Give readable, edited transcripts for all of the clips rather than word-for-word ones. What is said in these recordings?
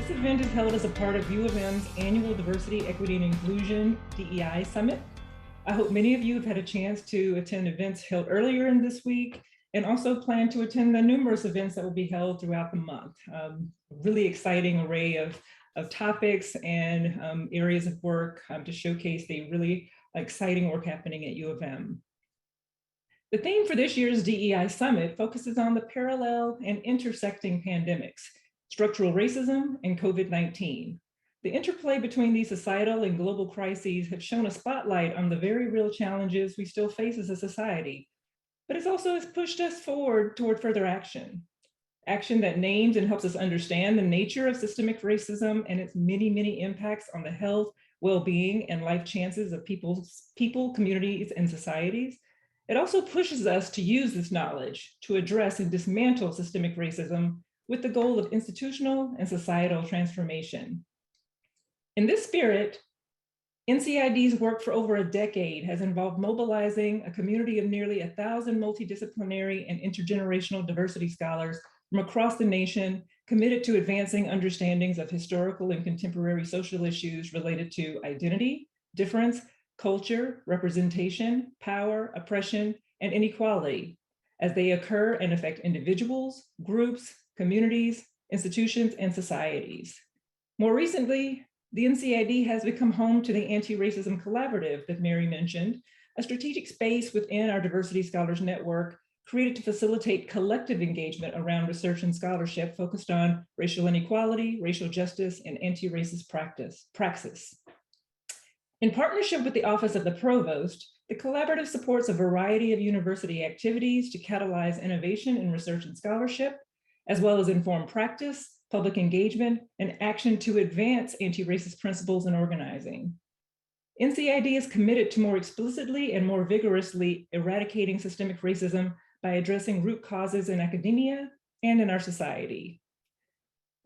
This event is held as a part of U of M's annual Diversity, Equity, and Inclusion DEI Summit. I hope many of you have had a chance to attend events held earlier in this week and also plan to attend the numerous events that will be held throughout the month. Really exciting array of topics and areas of work to showcase the really exciting work happening at U of M. The theme for this year's DEI Summit focuses on the parallel and intersecting pandemics, structural racism and COVID-19. The interplay between these societal and global crises have shown a spotlight on the very real challenges we still face as a society, but it also has pushed us forward toward further action. Action that names and helps us understand the nature of systemic racism and its many, many impacts on the health, well-being, and life chances of people, communities, and societies. It also pushes us to use this knowledge to address and dismantle systemic racism with the goal of institutional and societal transformation. In this spirit, NCID's work for over a decade has involved mobilizing a community of nearly 1,000 multidisciplinary and intergenerational diversity scholars from across the nation, committed to advancing understandings of historical and contemporary social issues related to identity, difference, culture, representation, power, oppression, and inequality as they occur and affect individuals, groups, communities, institutions, and societies. More recently, the NCID has become home to the Anti-Racism Collaborative that Mary mentioned, a strategic space within our Diversity Scholars Network created to facilitate collective engagement around research and scholarship focused on racial inequality, racial justice, and anti-racist praxis. In partnership with the Office of the Provost, the collaborative supports a variety of university activities to catalyze innovation in research and scholarship, as well as inform practice, public engagement, and action to advance anti-racist principles in organizing. NCID is committed to more explicitly and more vigorously eradicating systemic racism by addressing root causes in academia and in our society.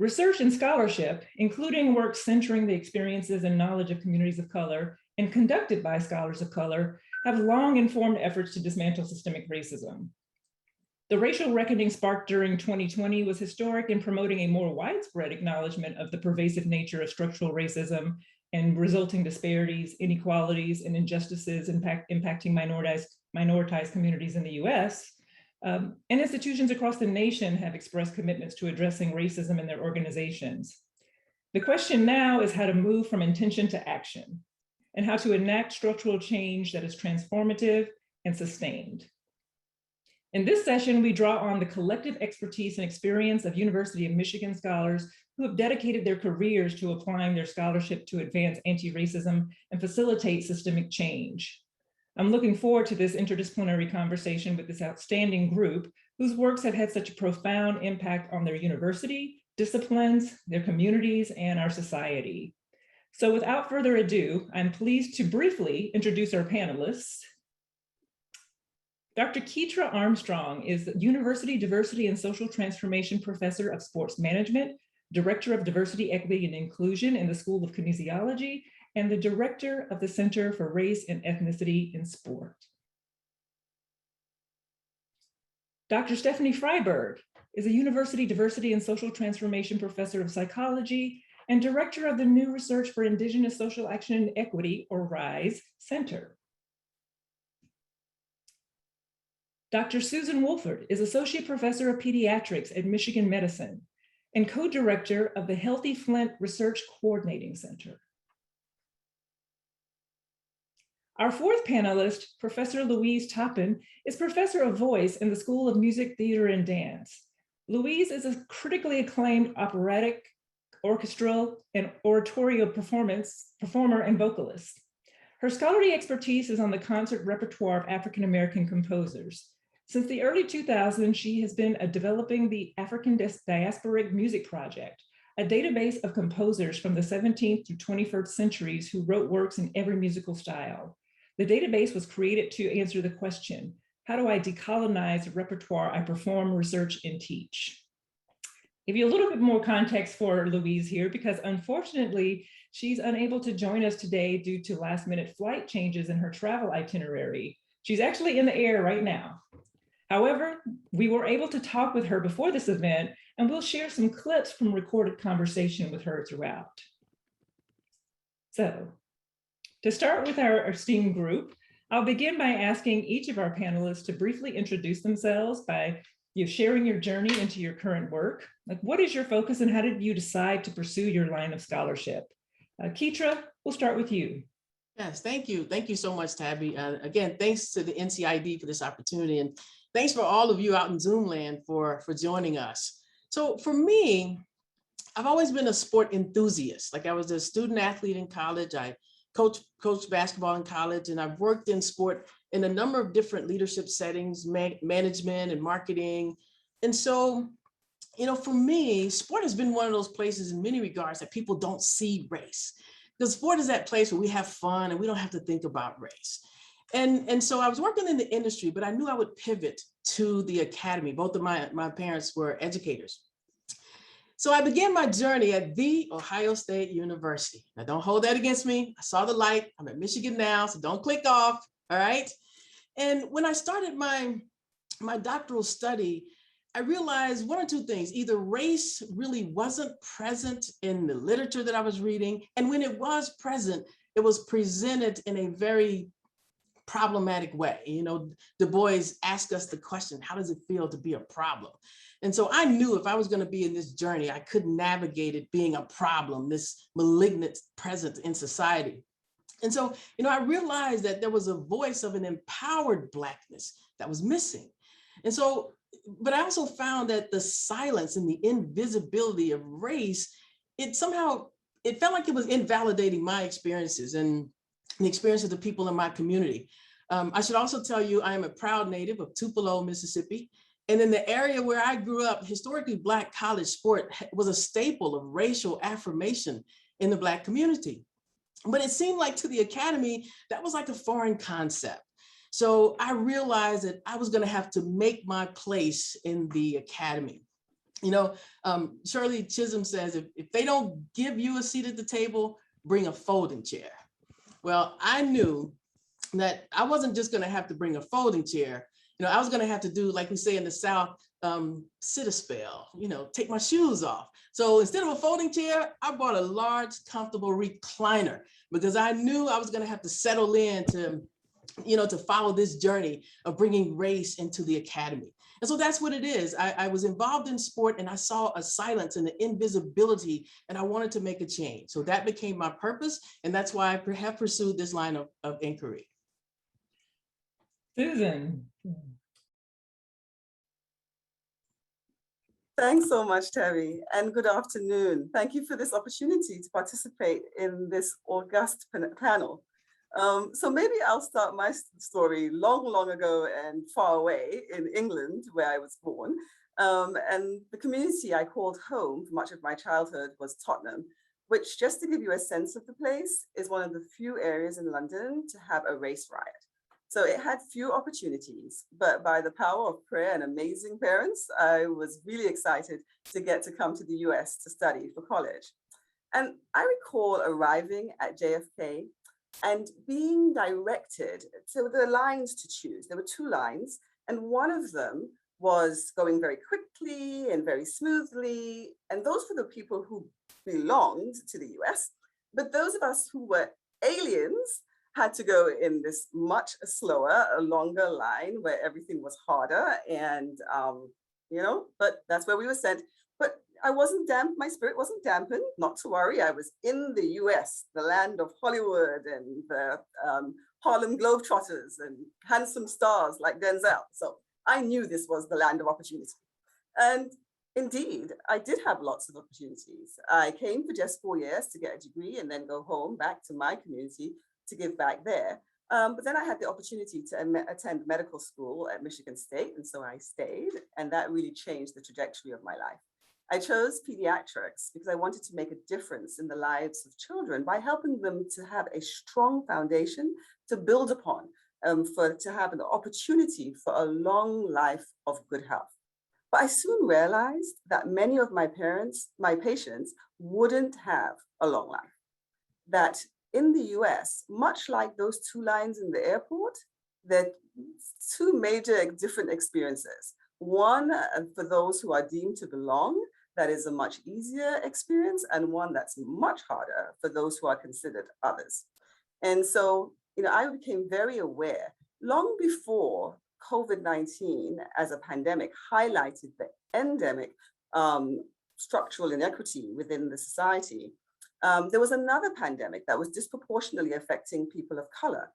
Research and scholarship, including work centering the experiences and knowledge of communities of color and conducted by scholars of color, have long informed efforts to dismantle systemic racism. The racial reckoning sparked during 2020 was historic in promoting a more widespread acknowledgement of the pervasive nature of structural racism and resulting disparities, inequalities, and injustices impacting minoritized communities in the US. And institutions across the nation have expressed commitments to addressing racism in their organizations. The question now is how to move from intention to action and how to enact structural change that is transformative and sustained. In this session, we draw on the collective expertise and experience of University of Michigan scholars who have dedicated their careers to applying their scholarship to advance anti-racism and facilitate systemic change. I'm looking forward to this interdisciplinary conversation with this outstanding group whose works have had such a profound impact on their university, disciplines, their communities, and our society. So without further ado, I'm pleased to briefly introduce our panelists. Dr. Keitra Armstrong is the University Diversity and Social Transformation Professor of Sports Management, Director of Diversity, Equity, and Inclusion in the School of Kinesiology, and the Director of the Center for Race and Ethnicity in Sport. Dr. Stephanie Freiberg is a University Diversity and Social Transformation Professor of Psychology and Director of the New Research for Indigenous Social Action and Equity, or RISE, Center. Dr. Susan Wolford is Associate Professor of Pediatrics at Michigan Medicine and co-director of the Healthy Flint Research Coordinating Center. Our fourth panelist, Professor Louise Toppin, is Professor of Voice in the School of Music, Theater, and Dance. Louise is a critically acclaimed operatic, orchestral, and oratorio performer and vocalist. Her scholarly expertise is on the concert repertoire of African-American composers. Since the early 2000s, she has been developing the African Diasporic Music Project, a database of composers from the 17th through 21st centuries who wrote works in every musical style. The database was created to answer the question, how do I decolonize the repertoire I perform, research, and teach? Give you a little bit more context for Louise here, because unfortunately, she's unable to join us today due to last-minute flight changes in her travel itinerary. She's actually in the air right now. However, we were able to talk with her before this event, and we'll share some clips from recorded conversation with her throughout. So, to start with our STEAM group, I'll begin by asking each of our panelists to briefly introduce themselves by sharing your journey into your current work. Like, what is your focus and how did you decide to pursue your line of scholarship? Keitra, we'll start with you. Yes, thank you. Thank you so much, Tabby. Again, thanks to the NCID for this opportunity. And thanks for all of you out in Zoom land for joining us. So for me, I've always been a sport enthusiast. Like I was a student athlete in college. I coached basketball in college, and I've worked in sport in a number of different leadership settings, management and marketing. And so, you know, for me, sport has been one of those places in many regards that people don't see race. Because sport is that place where we have fun and we don't have to think about race. And so I was working in the industry, but I knew I would pivot to the academy. Both of my parents were educators. So I began my journey at The Ohio State University. Now don't hold that against me. I saw the light. I'm at Michigan now, so don't click off, all right? And when I started my doctoral study, I realized one or two things. Either race really wasn't present in the literature that I was reading, and when it was present, it was presented in a very problematic way. You know, Du Bois asked us the question, how does it feel to be a problem? And so I knew if I was going to be in this journey, I could navigate it being a problem, this malignant presence in society. And so, you know, I realized that there was a voice of an empowered Blackness that was missing. And so, but I also found that the silence and the invisibility of race, it somehow, it felt like it was invalidating my experiences and the experience of the people in my community. I should also tell you, I am a proud native of Tupelo, Mississippi. And in the area where I grew up, historically Black college sport was a staple of racial affirmation in the Black community. But it seemed like to the academy, that was like a foreign concept. So I realized that I was going to have to make my place in the academy. You know, Shirley Chisholm says, if they don't give you a seat at the table, bring a folding chair. Well, I knew that I wasn't just going to have to bring a folding chair. You know, I was going to have to do, like we say in the South, sit a spell, you know, take my shoes off. So instead of a folding chair, I bought a large, comfortable recliner because I knew I was going to have to settle in to, you know, to follow this journey of bringing race into the academy. And so that's what it is. I was involved in sport and I saw a silence and an invisibility and I wanted to make a change. So that became my purpose. And that's why I have pursued this line of inquiry. Susan. Thanks so much, Terry, and good afternoon. Thank you for this opportunity to participate in this august panel. So maybe I'll start my story long ago and far away in England, where I was born. And the community I called home for much of my childhood was Tottenham, which, just to give you a sense of the place, is one of the few areas in London to have a race riot. So it had few opportunities, but by the power of prayer and amazing parents, I was really excited to get to come to the US to study for college. And I recall arriving at JFK and being directed. So there were lines to choose. There were two lines, and one of them was going very quickly and very smoothly. And those were the people who belonged to the US. But those of us who were aliens had to go in this much slower, a longer line where everything was harder. And, you know, but that's where we were sent. But I wasn't my spirit wasn't dampened, not to worry. I was in the US, the land of Hollywood and the Harlem Globetrotters and handsome stars like Denzel. So I knew this was the land of opportunity. And indeed, I did have lots of opportunities. I came for just 4 years to get a degree and then go home back to my community to give back there. But then I had the opportunity to attend medical school at Michigan State. And so I stayed, and that really changed the trajectory of my life. I chose pediatrics because I wanted to make a difference in the lives of children by helping them to have a strong foundation to build upon, to have an opportunity for a long life of good health. But I soon realized that many of my patients wouldn't have a long life. That in the US, much like those two lines in the airport, there are two major different experiences. One for those who are deemed to belong, that is a much easier experience, and one that's much harder for those who are considered others. And so, I became very aware long before COVID-19 as a pandemic highlighted the endemic structural inequity within the society. There was another pandemic that was disproportionately affecting people of color.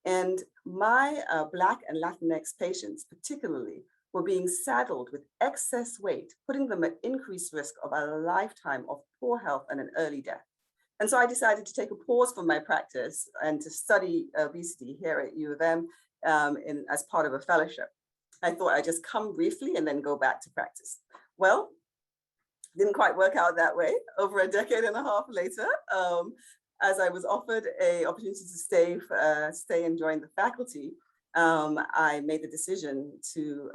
And my Black and Latinx patients, particularly, were being saddled with excess weight, putting them at increased risk of a lifetime of poor health and an early death. And so I decided to take a pause from my practice and to study obesity here at U of M as part of a fellowship. I thought I'd just come briefly and then go back to practice. Well, didn't quite work out that way. Over a decade and a half later, as I was offered an opportunity to stay and join the faculty, I made the decision to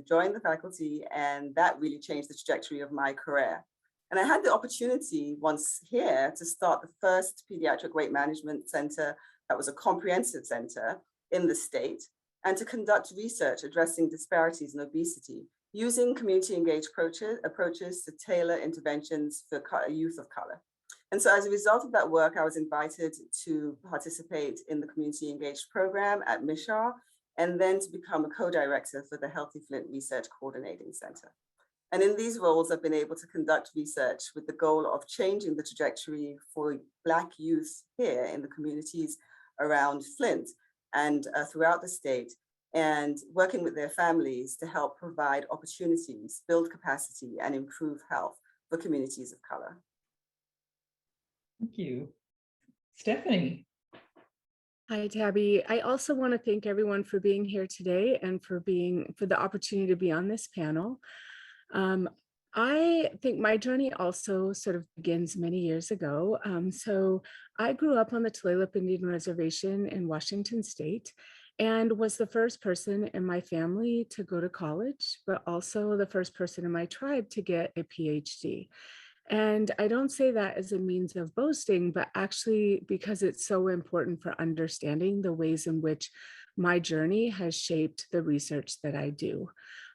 join the faculty, and that really changed the trajectory of my career. And I had the opportunity once here to start the first pediatric weight management center that was a comprehensive center in the state, and to conduct research addressing disparities in obesity using community engaged approaches to tailor interventions for youth of color. And so as a result of that work, I was invited to participate in the community engaged program at MISHAR, and then to become a co-director for the Healthy Flint Research Coordinating Center. And in these roles, I've been able to conduct research with the goal of changing the trajectory for Black youth here in the communities around Flint and throughout the state, and working with their families to help provide opportunities, build capacity, and improve health for communities of color. Thank you. Stephanie. Hi, Tabby. I also want to thank everyone for being here today and for the opportunity to be on this panel. I think my journey also sort of begins many years ago. So I grew up on the Tulalip Indian Reservation in Washington State, and was the first person in my family to go to college, but also the first person in my tribe to get a PhD. And I don't say that as a means of boasting, but actually because it's so important for understanding the ways in which my journey has shaped the research that I do.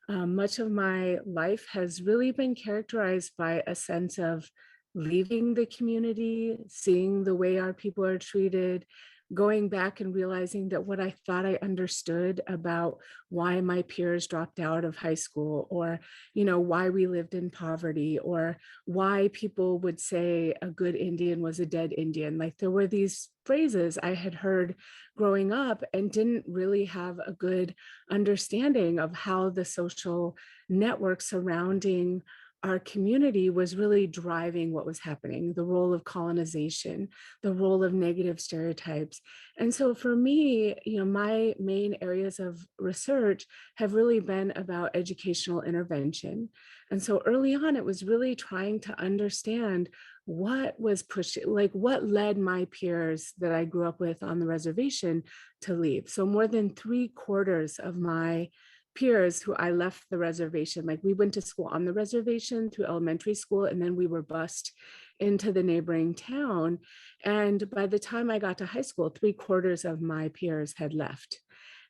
Much of my life has really been characterized by a sense of leaving the community, seeing the way our people are treated, going back and realizing that what I thought I understood about why my peers dropped out of high school, or, why we lived in poverty, or why people would say a good Indian was a dead Indian. Like, there were these phrases I had heard growing up and didn't really have a good understanding of how the social network surrounding our community was really driving what was happening, the role of colonization, the role of negative stereotypes. And so for me, my main areas of research have really been about educational intervention. And so early on, it was really trying to understand what was pushing, like what led my peers that I grew up with on the reservation to leave. So more than 3/4 of my peers who I left the reservation, like we went to school on the reservation through elementary school, and then we were bused into the neighboring town. And by the time I got to high school, 3/4 of my peers had left.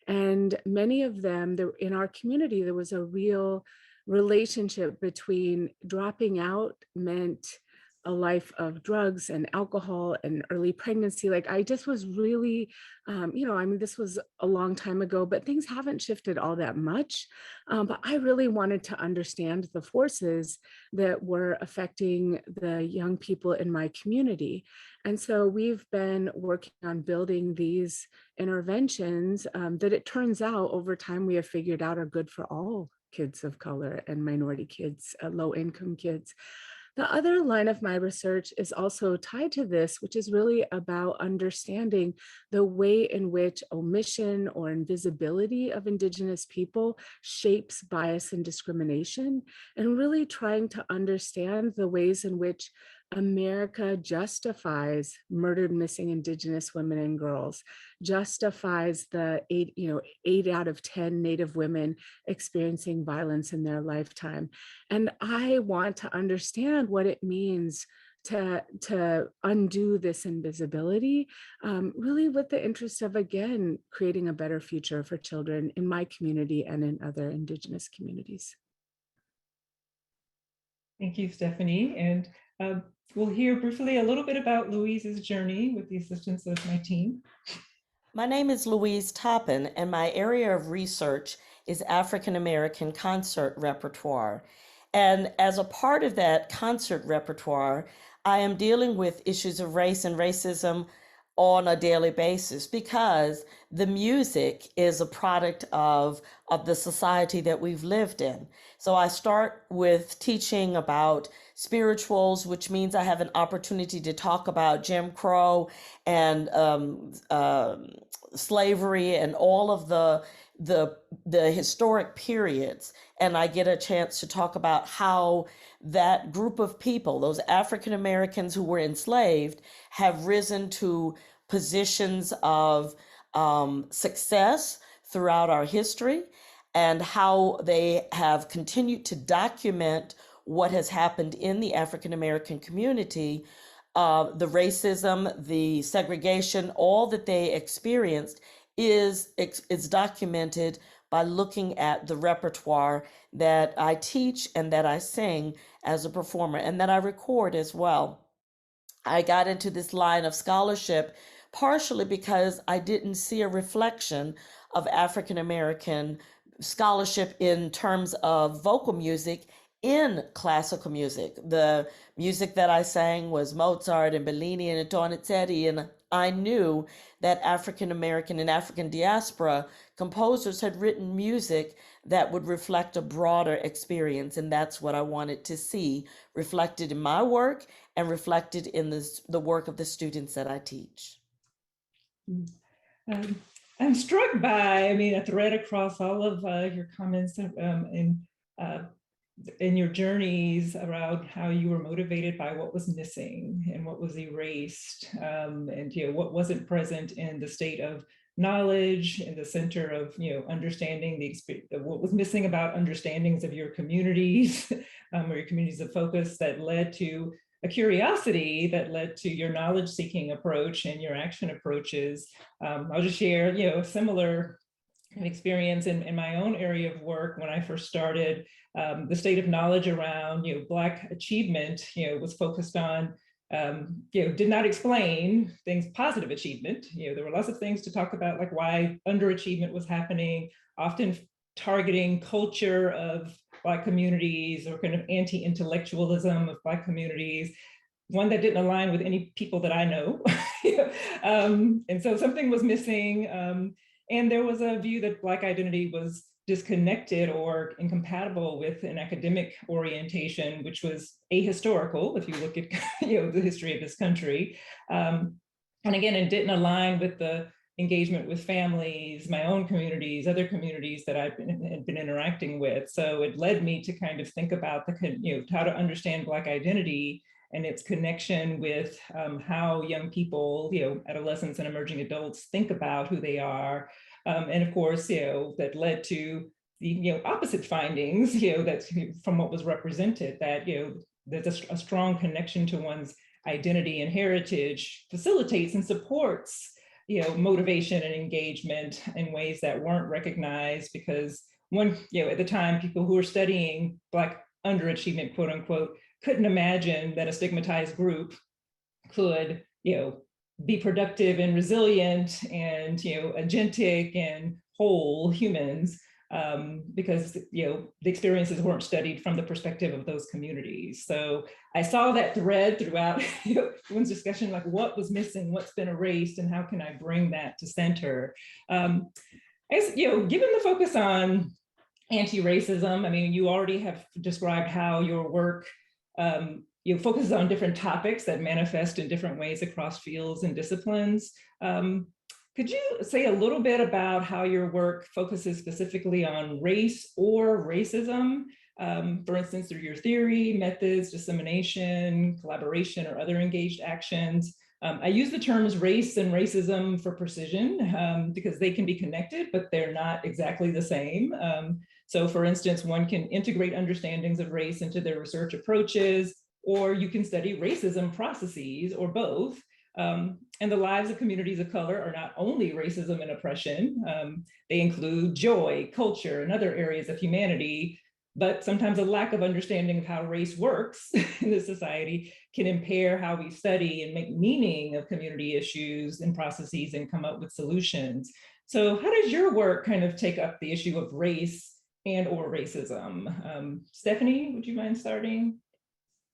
And many of them, in our community, there was a real relationship between dropping out meant a life of drugs and alcohol and early pregnancy. Like, I just was really, this was a long time ago, but things haven't shifted all that much. But I really wanted to understand the forces that were affecting the young people in my community. And so we've been working on building these interventions that it turns out over time we have figured out are good for all kids of color and minority kids, low-income kids. The other line of my research is also tied to this, which is really about understanding the way in which omission or invisibility of Indigenous people shapes bias and discrimination, and really trying to understand the ways in which America justifies murdered missing Indigenous women and girls, justifies the 8 out of 10 Native women experiencing violence in their lifetime. And I want to understand what it means to undo this invisibility, really with the interest of, again, creating a better future for children in my community and in other Indigenous communities. Thank you, Stephanie. And we'll hear briefly a little bit about Louise's journey with the assistance of my team. My name is Louise Toppin, and my area of research is African American concert repertoire. And as a part of that concert repertoire, I am dealing with issues of race and racism on a daily basis because the music is a product of the society that we've lived in. So I start with teaching about spirituals, which means I have an opportunity to talk about Jim Crow and slavery and all of the historic periods. And I get a chance to talk about how that group of people, those African Americans who were enslaved, have risen to positions of success throughout our history, and how they have continued to document what has happened in the African American community, the racism, the segregation, all that they experienced is documented by looking at the repertoire that I teach and that I sing as a performer and that I record as well. I got into this line of scholarship partially because I didn't see a reflection of African American scholarship in terms of vocal music in classical music. The music that I sang was Mozart and Bellini and Donizetti, and I knew that African American and African diaspora composers had written music that would reflect a broader experience, and that's what I wanted to see reflected in my work and reflected in the work of the students that I teach. I'm struck by, a thread across all of your comments in your journeys around how you were motivated by what was missing and what was erased, and what wasn't present in the state of knowledge in the center of understanding the experience, what was missing about understandings of your communities or your communities of focus that led to a curiosity that led to your knowledge seeking approach and your action approaches. I'll just share a similar experience in my own area of work. When I first started, the state of knowledge around Black achievement was focused on did not explain things, positive achievement. There were lots of things to talk about, like why underachievement was happening, often targeting culture of Black communities or kind of anti-intellectualism of Black communities, one that didn't align with any people that I know. And so something was missing. And there was a view that Black identity was disconnected or incompatible with an academic orientation, which was ahistorical, if you look at the history of this country. And again, it didn't align with the engagement with families, my own communities, other communities that I've been interacting with. So it led me to kind of think about how to understand Black identity and its connection with how young people, adolescents and emerging adults think about who they are. And of course, that led to the opposite findings, that's from what was represented, that there's a strong connection to one's identity and heritage facilitates and supports motivation and engagement in ways that weren't recognized, because at the time, people who were studying Black underachievement, quote unquote, couldn't imagine that a stigmatized group could, be productive and resilient and, agentic and whole humans, because, the experiences weren't studied from the perspective of those communities. So I saw that thread throughout everyone's discussion, like what was missing, what's been erased, and how can I bring that to center? Given the focus on anti-racism, you already have described how your work focuses on different topics that manifest in different ways across fields and disciplines. Could you say a little bit about how your work focuses specifically on race or racism? For instance, through your theory, methods, dissemination, collaboration, or other engaged actions. I use the terms race and racism for precision because they can be connected, but they're not exactly the same. So for instance, one can integrate understandings of race into their research approaches, or you can study racism processes, or both. And the lives of communities of color are not only racism and oppression, they include joy, culture, and other areas of humanity, but sometimes a lack of understanding of how race works in this society can impair how we study and make meaning of community issues and processes and come up with solutions. So how does your work kind of take up the issue of race and or racism? Stephanie, would you mind starting?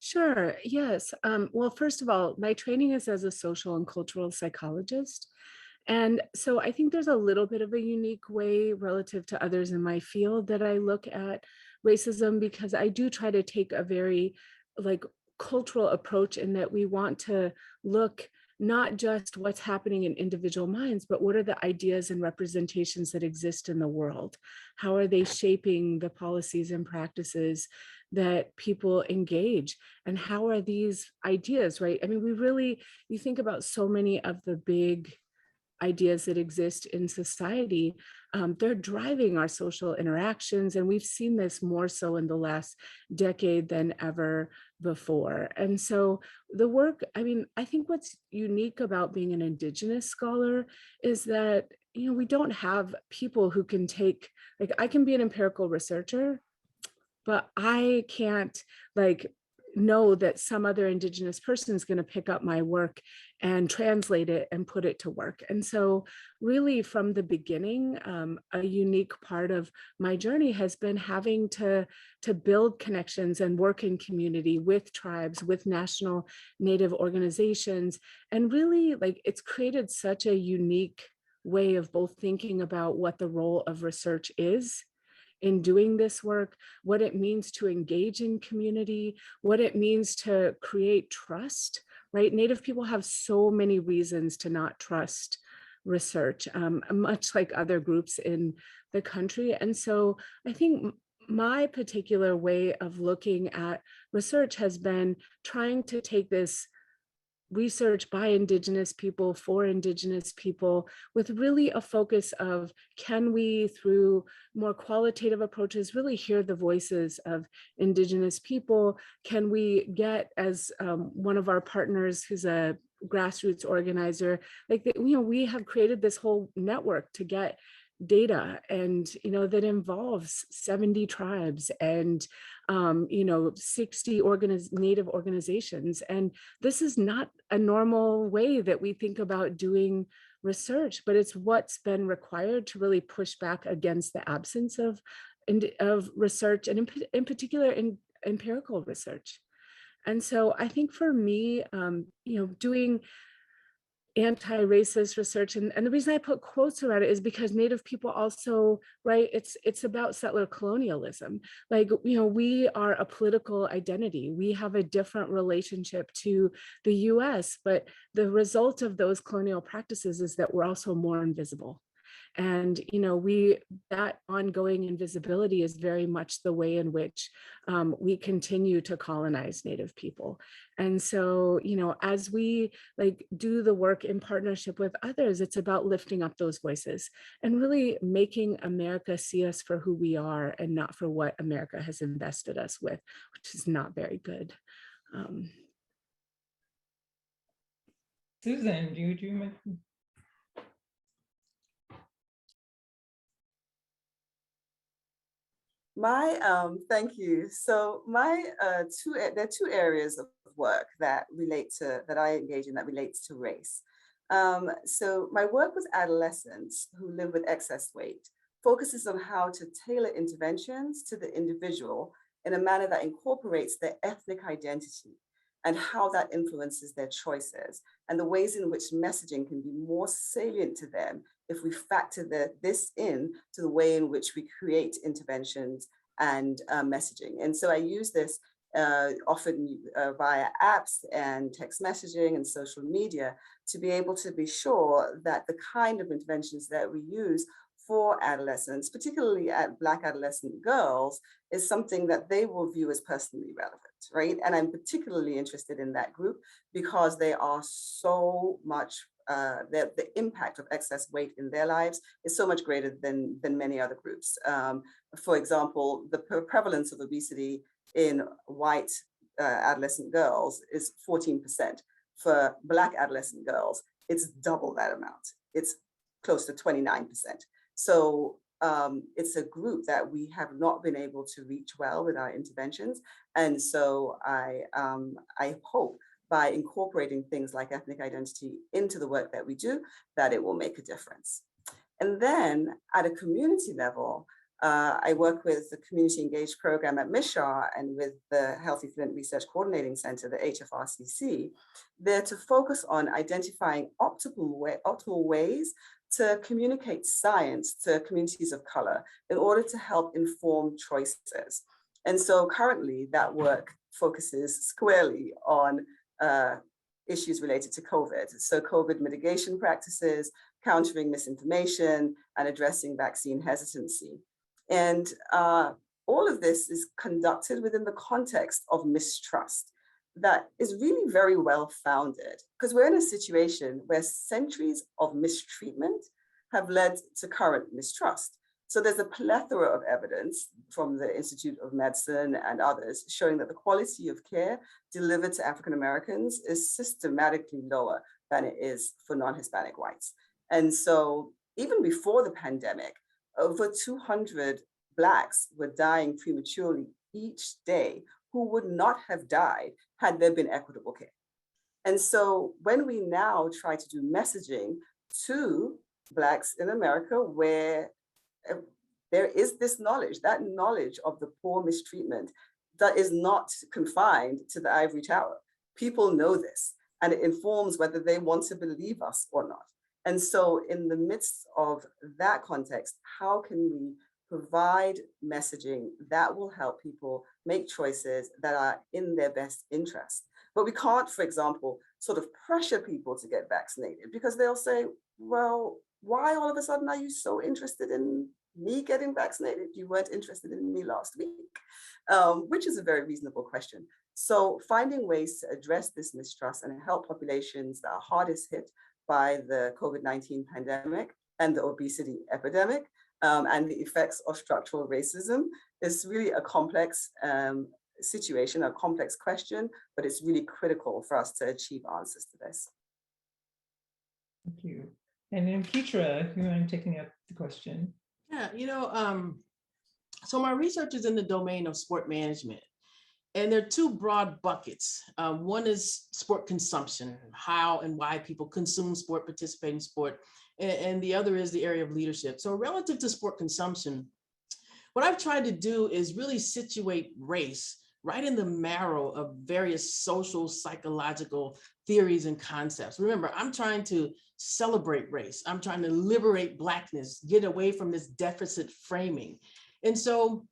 Sure, yes. Well, first of all, my training is as a social and cultural psychologist. And so I think there's a little bit of a unique way relative to others in my field that I look at racism, because I do try to take a very like cultural approach in that we want to look not just what's happening in individual minds, but what are the ideas and representations that exist in the world? How are they shaping the policies and practices that people engage? And how are these ideas, right? I mean, you think about so many of the big ideas that exist in society, they're driving our social interactions. And we've seen this more so in the last decade than ever before. And so the work, I mean, I think what's unique about being an Indigenous scholar is that, we don't have people who can take, like, I can be an empirical researcher, but I can't know that some other Indigenous person is going to pick up my work and translate it and put it to work. And so really from the beginning, a unique part of my journey has been having to build connections and work in community with tribes, with national Native organizations. And really it's created such a unique way of both thinking about what the role of research is in doing this work, what it means to engage in community, what it means to create trust, right? Native people have so many reasons to not trust research, much like other groups in the country. And so I think my particular way of looking at research has been trying to take this research by Indigenous people for Indigenous people with really a focus of, can we, through more qualitative approaches, really hear the voices of Indigenous people? Can we get, as one of our partners who's a grassroots organizer, we have created this whole network to get data, and that involves 70 tribes and 60 Native organizations. And this is not a normal way that we think about doing research, but it's what's been required to really push back against the absence of research, and in particular in empirical research. And so I think for me, doing anti-racist research, and the reason I put quotes around it is because Native people also, right, it's about settler colonialism. We are a political identity. We have a different relationship to the US, but the result of those colonial practices is that we're also more invisible. And that ongoing invisibility is very much the way in which we continue to colonize Native people. And so as we do the work in partnership with others, it's about lifting up those voices and really making America see us for who we are and not for what America has invested us with, which is not very good. Susan, do you Thank you. So there are two areas of work that I engage in that relates to race. So my work with adolescents who live with excess weight focuses on how to tailor interventions to the individual in a manner that incorporates their ethnic identity and how that influences their choices, and the ways in which messaging can be more salient to them if we factor this in to the way in which we create interventions and messaging. And so I use this often via apps and text messaging and social media to be able to be sure that the kind of interventions that we use for adolescents, particularly at Black adolescent girls, is something that they will view as personally relevant, right? And I'm particularly interested in that group because they are so much, the impact of excess weight in their lives is so much greater than many other groups. For example, the prevalence of obesity in white adolescent girls is 14%. For Black adolescent girls, it's double that amount. It's close to 29%. So it's a group that we have not been able to reach well with our interventions. And so I hope by incorporating things like ethnic identity into the work that we do, that it will make a difference. And then at a community level, I work with the Community Engaged Program at MISHAR and with the Healthy Flint Research Coordinating Center, the HFRCC. They're to focus on identifying optimal ways to communicate science to communities of color in order to help inform choices. And so currently that work focuses squarely on issues related to COVID. So COVID mitigation practices, countering misinformation, and addressing vaccine hesitancy. And all of this is conducted within the context of mistrust that is really very well founded, because we're in a situation where centuries of mistreatment have led to current mistrust. So there's a plethora of evidence from the Institute of Medicine and others showing that the quality of care delivered to African Americans is systematically lower than it is for non-Hispanic whites. And so even before the pandemic, over 200 Blacks were dying prematurely each day who would not have died had there been equitable care. And so when we now try to do messaging to Blacks in America where there is this knowledge, that knowledge of the poor mistreatment that is not confined to the ivory tower. People know this, and it informs whether they want to believe us or not. And so in the midst of that context, how can we provide messaging that will help people make choices that are in their best interest? But we can't, for example, sort of pressure people to get vaccinated because they'll say, well, why all of a sudden are you so interested in me getting vaccinated? You weren't interested in me last week, which is a very reasonable question. So finding ways to address this mistrust and help populations that are hardest hit by the COVID-19 pandemic and the obesity epidemic and the effects of structural racism is really a complex situation, a complex question, but it's really critical for us to achieve answers to this. Thank you. And then Keitra, you mind taking up the question? Yeah, so my research is in the domain of sport management. And there are two broad buckets. One is sport consumption, how and why people consume sport, participate in sport. And the other is the area of leadership. So relative to sport consumption, what I've tried to do is really situate race right in the marrow of various social, psychological theories and concepts. Remember, I'm trying to celebrate race. I'm trying to liberate Blackness, get away from this deficit framing. And so,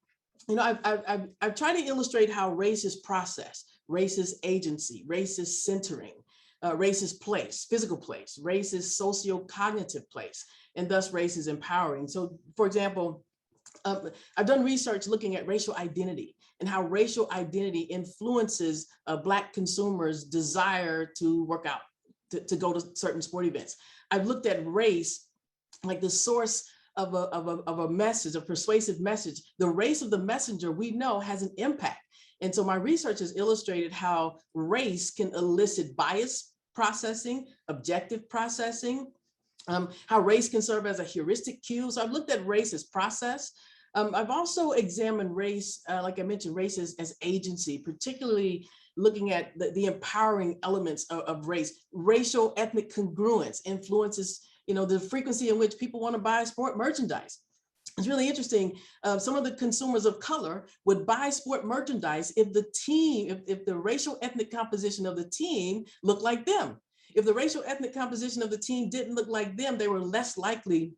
I've tried to illustrate how race is process, race is agency, race is centering, race is place, physical place, race is socio-cognitive place, and thus race is empowering. So, for example, I've done research looking at racial identity and how racial identity influences Black consumers' desire to work out, to go to certain sport events. I've looked at race like the source of a message, a persuasive message. The race of the messenger we know has an impact. And so my research has illustrated how race can elicit bias processing, objective processing, how race can serve as a heuristic cue. So I've looked at race as process. I've also examined race, like I mentioned, race as agency, particularly looking at the empowering elements of race. Racial ethnic congruence influences, the frequency in which people want to buy sport merchandise. It's really interesting. Some of the consumers of color would buy sport merchandise if the team, if the racial ethnic composition of the team looked like them. If the racial ethnic composition of the team didn't look like them, they were less likely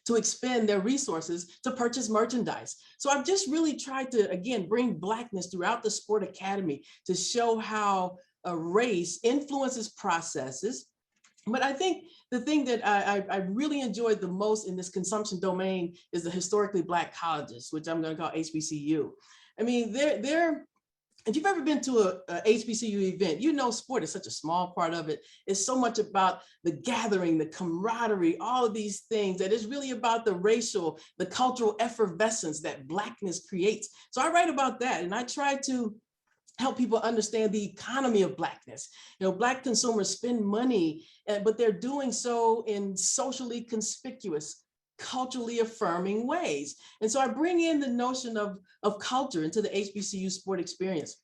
to expend their resources to purchase merchandise. So I've just really tried to, again, bring Blackness throughout the sport academy to show how a race influences processes. But I think the thing that I really enjoyed the most in this consumption domain is the historically Black colleges, which I'm going to call HBCU. I mean, if you've ever been to a HBCU event, sport is such a small part of it. It's so much about the gathering, the camaraderie, all of these things that is really about the cultural effervescence that Blackness creates. So I write about that, and I try to help people understand the economy of Blackness. You know, Black consumers spend money, but they're doing so in socially conspicuous, culturally affirming ways. And so I bring in the notion of culture into the HBCU sport experience.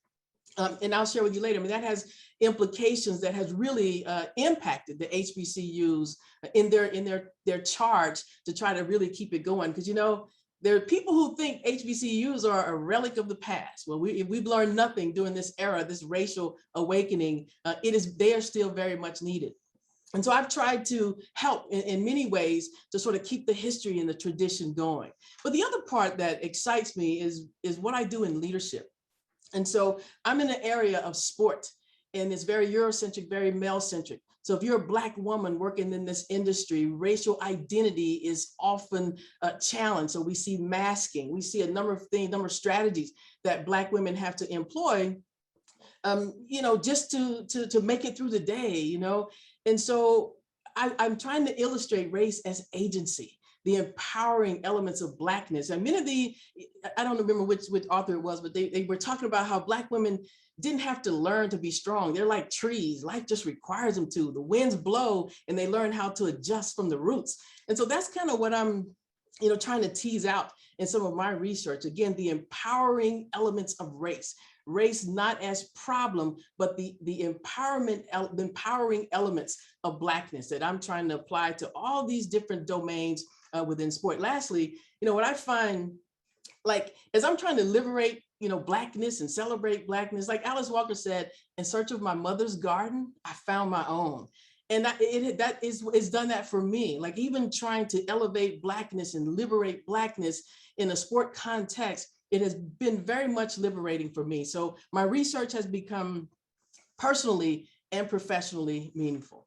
And I'll share with you later. I mean, that has implications that has really impacted the HBCUs in their charge to try to really keep it going. Because, you know, there are people who think HBCUs are a relic of the past. Well, if we've learned nothing during this era, this racial awakening, they are still very much needed. And so I've tried to help in many ways to sort of keep the history and the tradition going. But the other part that excites me is what I do in leadership. And so I'm in an area of sport, and it's very Eurocentric, very male-centric. So if you're a Black woman working in this industry, racial identity is often challenged. So we see masking, we see a number of things, number of strategies that Black women have to employ, you know, just to make it through the day, you know. And so I'm trying to illustrate race as agency, the empowering elements of Blackness. And many of I don't remember which author it was, but they were talking about how Black women didn't have to learn to be strong. They're like trees. Life just requires them to. The winds blow and they learn how to adjust from the roots. And so that's kind of what I'm, you know, trying to tease out in some of my research. Again, the empowering elements of race. Race not as problem, but the empowering elements of Blackness that I'm trying to apply to all these different domains within sport. Lastly, you know, what I find, like, as I'm trying to liberate, you know, Blackness and celebrate Blackness, like Alice Walker said, in search of my mother's garden, I found my own. And it's done that for me. Like, even trying to elevate Blackness and liberate Blackness in a sport context, it has been very much liberating for me. So my research has become personally and professionally meaningful.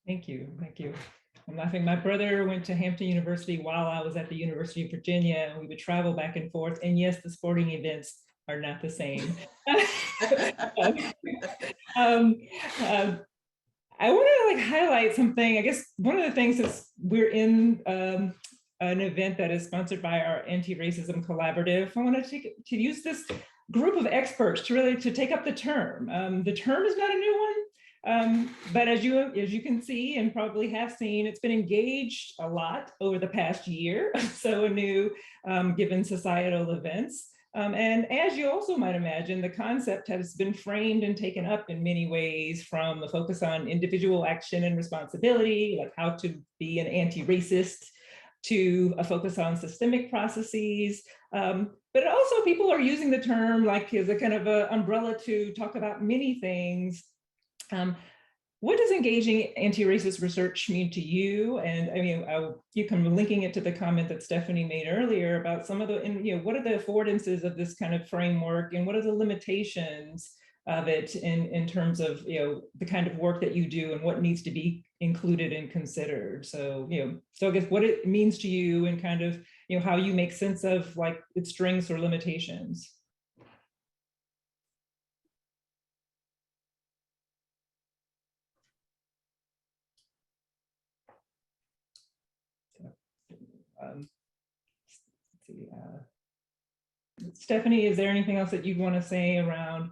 Thank you. Thank you. I'm laughing. My brother went to Hampton University while I was at the University of Virginia, and we would travel back and forth. And yes, the sporting events are not the same. I want to highlight something. I guess one of the things is we're in an event that is sponsored by our Anti-Racism Collaborative. I want to use this group of experts to really take up the term. The term is not a new one, but as you can see and probably have seen, it's been engaged a lot over the past year, so anew, given societal events. And as you also might imagine, the concept has been framed and taken up in many ways, from the focus on individual action and responsibility, like how to be an anti-racist, to a focus on systemic processes. But also people are using the term like as a kind of an umbrella to talk about many things. What does engaging anti-racist research mean to you? And I mean, you can linking it to the comment that Stephanie made earlier about some of the, what are the affordances of this kind of framework, and what are the limitations of it in terms of, the kind of work that you do and what needs to be included and considered. So, so I guess what it means to you and kind of, how you make sense of like its strengths or limitations. Let's see, Stephanie, is there anything else that you'd want to say around,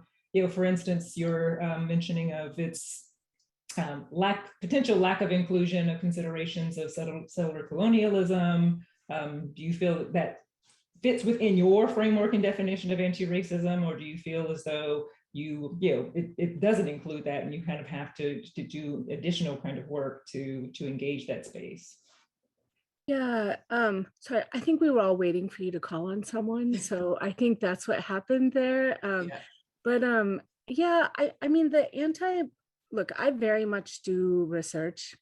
for instance, your mentioning of its potential lack of inclusion of considerations of settler colonialism? Do you feel that fits within your framework and definition of anti-racism, or do you feel as though it doesn't include that and you kind of have to do additional kind of work to engage that space? Yeah, so I think we were all waiting for you to call on someone. So I think that's what happened there. But yeah, I mean, look, I very much do research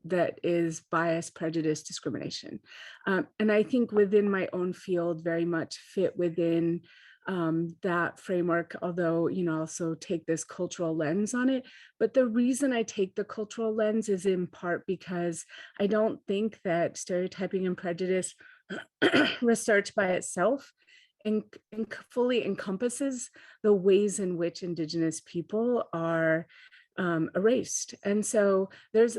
that is bias, prejudice, discrimination. And I think within my own field, very much fit within that framework, although, also take this cultural lens on it. But the reason I take the cultural lens is in part because I don't think that stereotyping and prejudice research by itself fully encompasses the ways in which Indigenous people are erased. And so there's,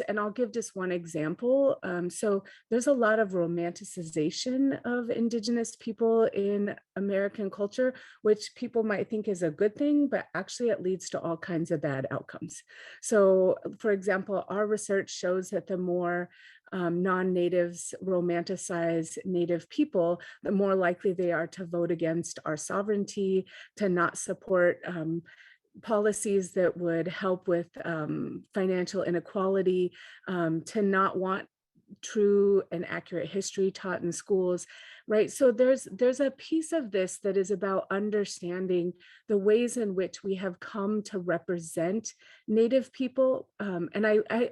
and I'll give just one example. So there's a lot of romanticization of Indigenous people in American culture, which people might think is a good thing, but actually it leads to all kinds of bad outcomes. So for example, our research shows that the more non-natives romanticize Native people, the more likely they are to vote against our sovereignty, to not support policies that would help with financial inequality, to not want true and accurate history taught in schools, right? So there's a piece of this that is about understanding the ways in which we have come to represent Native people. And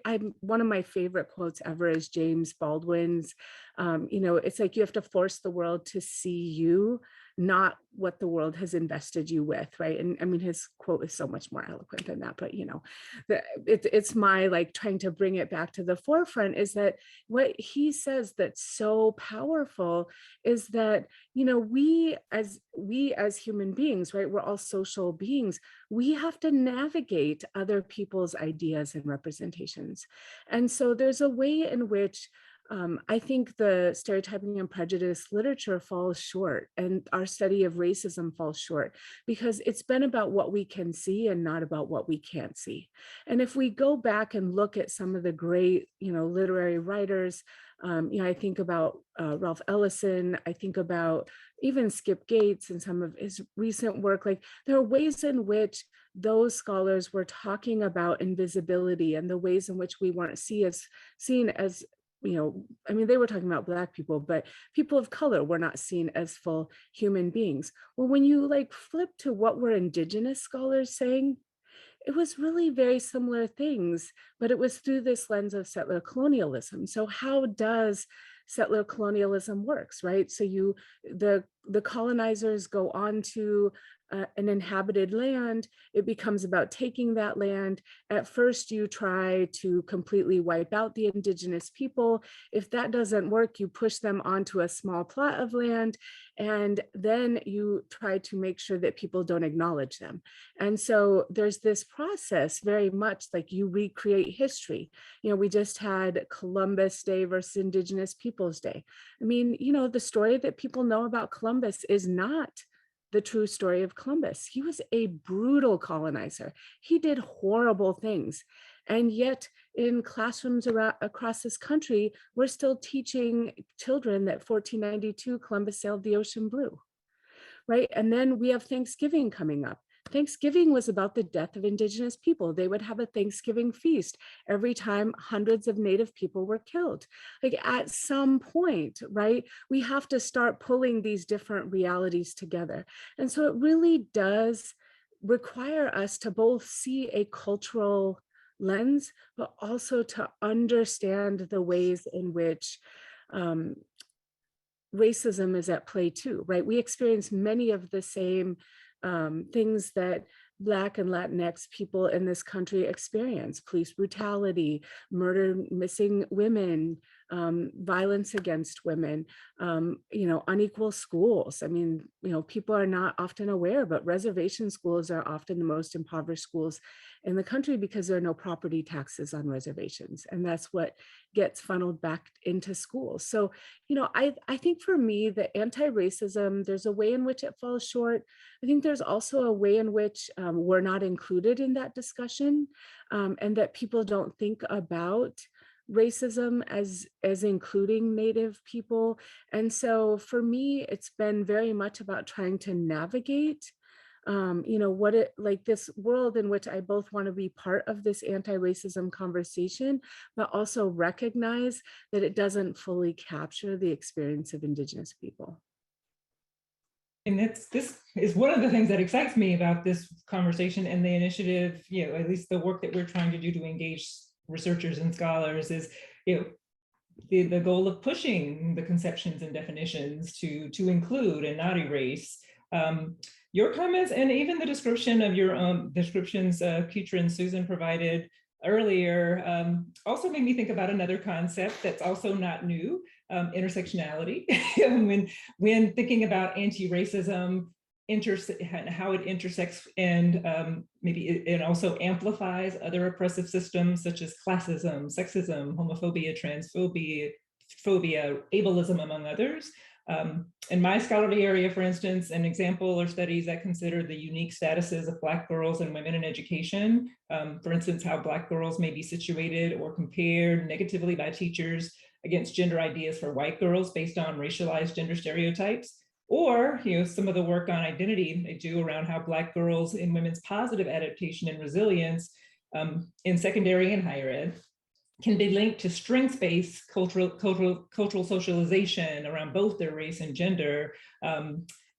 I'm one of my favorite quotes ever is James Baldwin's, it's like you have to force the world to see you, not what the world has invested you with, right? And I mean, his quote is so much more eloquent than that, but it's my like trying to bring it back to the forefront is that what he says that's so powerful is that, we as human beings, right, we're all social beings, we have to navigate other people's ideas and representations. And so there's a way in which I think the stereotyping and prejudice literature falls short, and our study of racism falls short because it's been about what we can see and not about what we can't see. And if we go back and look at some of the great, literary writers, I think about Ralph Ellison, I think about even Skip Gates and some of his recent work, like there are ways in which those scholars were talking about invisibility and the ways in which we weren't seen as they were talking about Black people, but people of color were not seen as full human beings. Well, when you flip to what were Indigenous scholars saying, it was really very similar things, but it was through this lens of settler colonialism. So how does settler colonialism works, right? So the colonizers go on to an inhabited land. It becomes about taking that land. At first, you try to completely wipe out the Indigenous people. If that doesn't work, you push them onto a small plot of land, and then you try to make sure that people don't acknowledge them. And so there's this process very much like you recreate history. We just had Columbus Day versus Indigenous Peoples Day. I mean, the story that people know about Columbus is not the true story of Columbus. He was a brutal colonizer. He did horrible things. And yet in classrooms across this country, we're still teaching children that 1492 Columbus sailed the ocean blue, right? And then we have Thanksgiving coming up. Thanksgiving was about the death of Indigenous people. They would have a Thanksgiving feast every time hundreds of Native people were killed. At some point, right, we have to start pulling these different realities together. And so it really does require us to both see a cultural lens, but also to understand the ways in which racism is at play too, right? We experience many of the same things that Black and Latinx people in this country experience: police brutality, murder, missing women, violence against women, unequal schools. I mean, people are not often aware, but reservation schools are often the most impoverished schools in the country because there are no property taxes on reservations. And that's what gets funneled back into schools. So, I think for me, the anti-racism, there's a way in which it falls short. I think there's also a way in which we're not included in that discussion, and that people don't think about racism as including Native people. And so for me, it's been very much about trying to navigate this world in which I both want to be part of this anti-racism conversation, but also recognize that it doesn't fully capture the experience of Indigenous people. And this is one of the things that excites me about this conversation and the initiative, at least the work that we're trying to do to engage researchers and scholars is, the goal of pushing the conceptions and definitions to include and not erase. Your comments and even the description of your descriptions Keitra and Susan provided earlier also made me think about another concept that's also not new, intersectionality. When thinking about anti-racism how it intersects and maybe it also amplifies other oppressive systems such as classism, sexism, homophobia, transphobia, ableism, among others. In my scholarly area, for instance, an example are studies that consider the unique statuses of Black girls and women in education. For instance, how Black girls may be situated or compared negatively by teachers against gender ideas for white girls based on racialized gender stereotypes. Or, some of the work on identity they do around how Black girls and women's positive adaptation and resilience in secondary and higher ed can be linked to strengths-based cultural socialization around both their race and gender.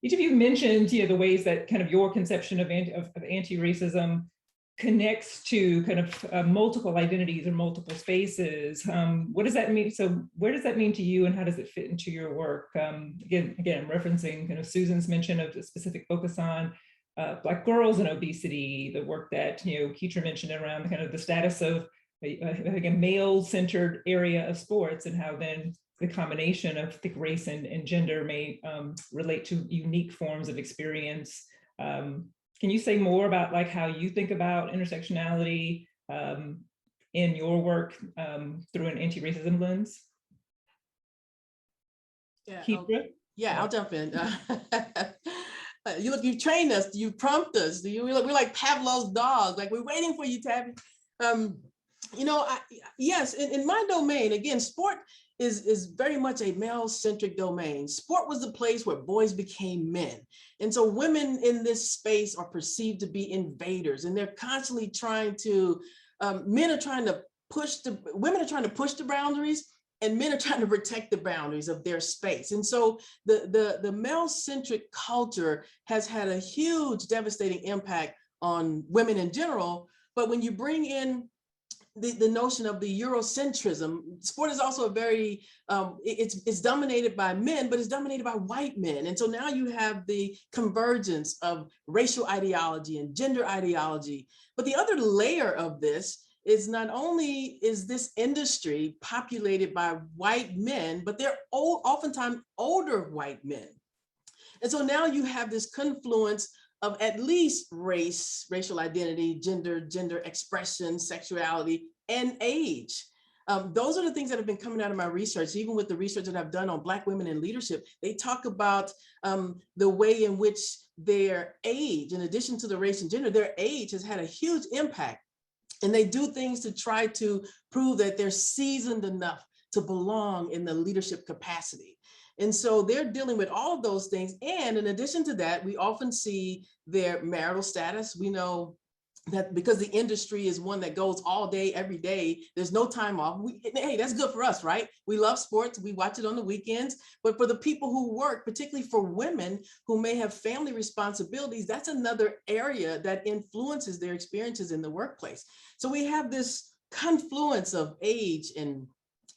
Each of you mentioned the ways that kind of your conception of anti-racism connects to kind of multiple identities or multiple spaces. What does that mean? So where does that mean to you and how does it fit into your work? Again, I'm referencing kind of Susan's mention of the specific focus on Black girls and obesity, the work that Keitra mentioned around kind of the status of a male-centered area of sports and how then the combination of race and gender may relate to unique forms of experience. Can you say more about like how you think about intersectionality in your work through an anti-racism lens? Yeah, Keitra? I'll jump in. You've trained us, you prompt us. We're like Pavlov's dogs, like we're waiting for you, Tabby. Yes, in my domain, again, sport is very much a male-centric domain. Sport was the place where boys became men. And so women in this space are perceived to be invaders, and they're constantly trying to, women are trying to push the boundaries, and men are trying to protect the boundaries of their space. And so the male-centric culture has had a huge devastating impact on women in general. But when you bring in the notion of the Eurocentrism, sport is also a very, it's dominated by men, but it's dominated by white men. And so now you have the convergence of racial ideology and gender ideology. But the other layer of this is not only is this industry populated by white men, but they're oftentimes older white men. And so now you have this confluence of at least race, racial identity, gender expression, sexuality, and age. Those are the things that have been coming out of my research, even with the research that I've done on Black women in leadership. They talk about the way in which their age, in addition to the race and gender, their age has had a huge impact. And they do things to try to prove that they're seasoned enough to belong in the leadership capacity. And so they're dealing with all of those things. And in addition to that, we often see their marital status. We know that because the industry is one that goes all day, every day, there's no time off. Hey, that's good for us, right? We love sports. We watch it on the weekends. But for the people who work, particularly for women who may have family responsibilities, that's another area that influences their experiences in the workplace. So we have this confluence of age and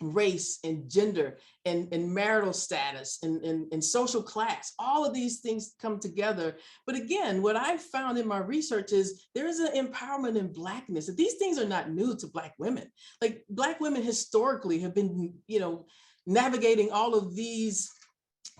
race and gender and marital status and social class. All of these things come together. But again, what I found in my research is there is an empowerment in Blackness. These things are not new to Black women. Like Black women historically have been, navigating all of these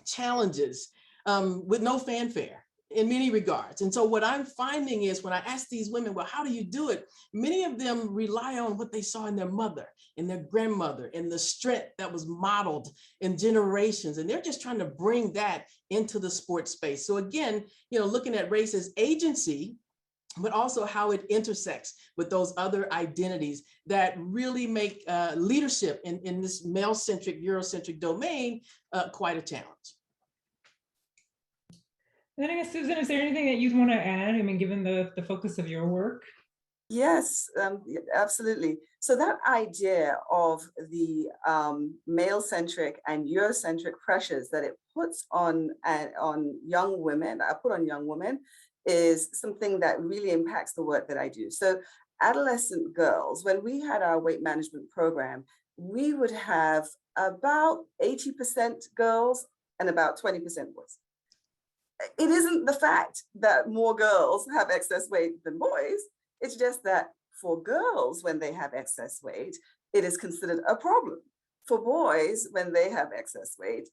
challenges with no fanfare in many regards. And so what I'm finding is when I ask these women, well, how do you do it? Many of them rely on what they saw in their mother, in their grandmother, and the strength that was modeled in generations. And they're just trying to bring that into the sports space. So again, looking at race as agency, but also how it intersects with those other identities that really make leadership in this male-centric, Eurocentric domain quite a challenge. Then I guess, Susan, is there anything that you'd want to add? I mean, given the focus of your work? Yes, absolutely. So that idea of the male-centric and Eurocentric pressures that it puts on young women, is something that really impacts the work that I do. So adolescent girls, when we had our weight management program, we would have about 80% girls and about 20% boys. It isn't the fact that more girls have excess weight than boys. It's just that for girls, when they have excess weight, it is considered a problem. For boys, when they have excess weight,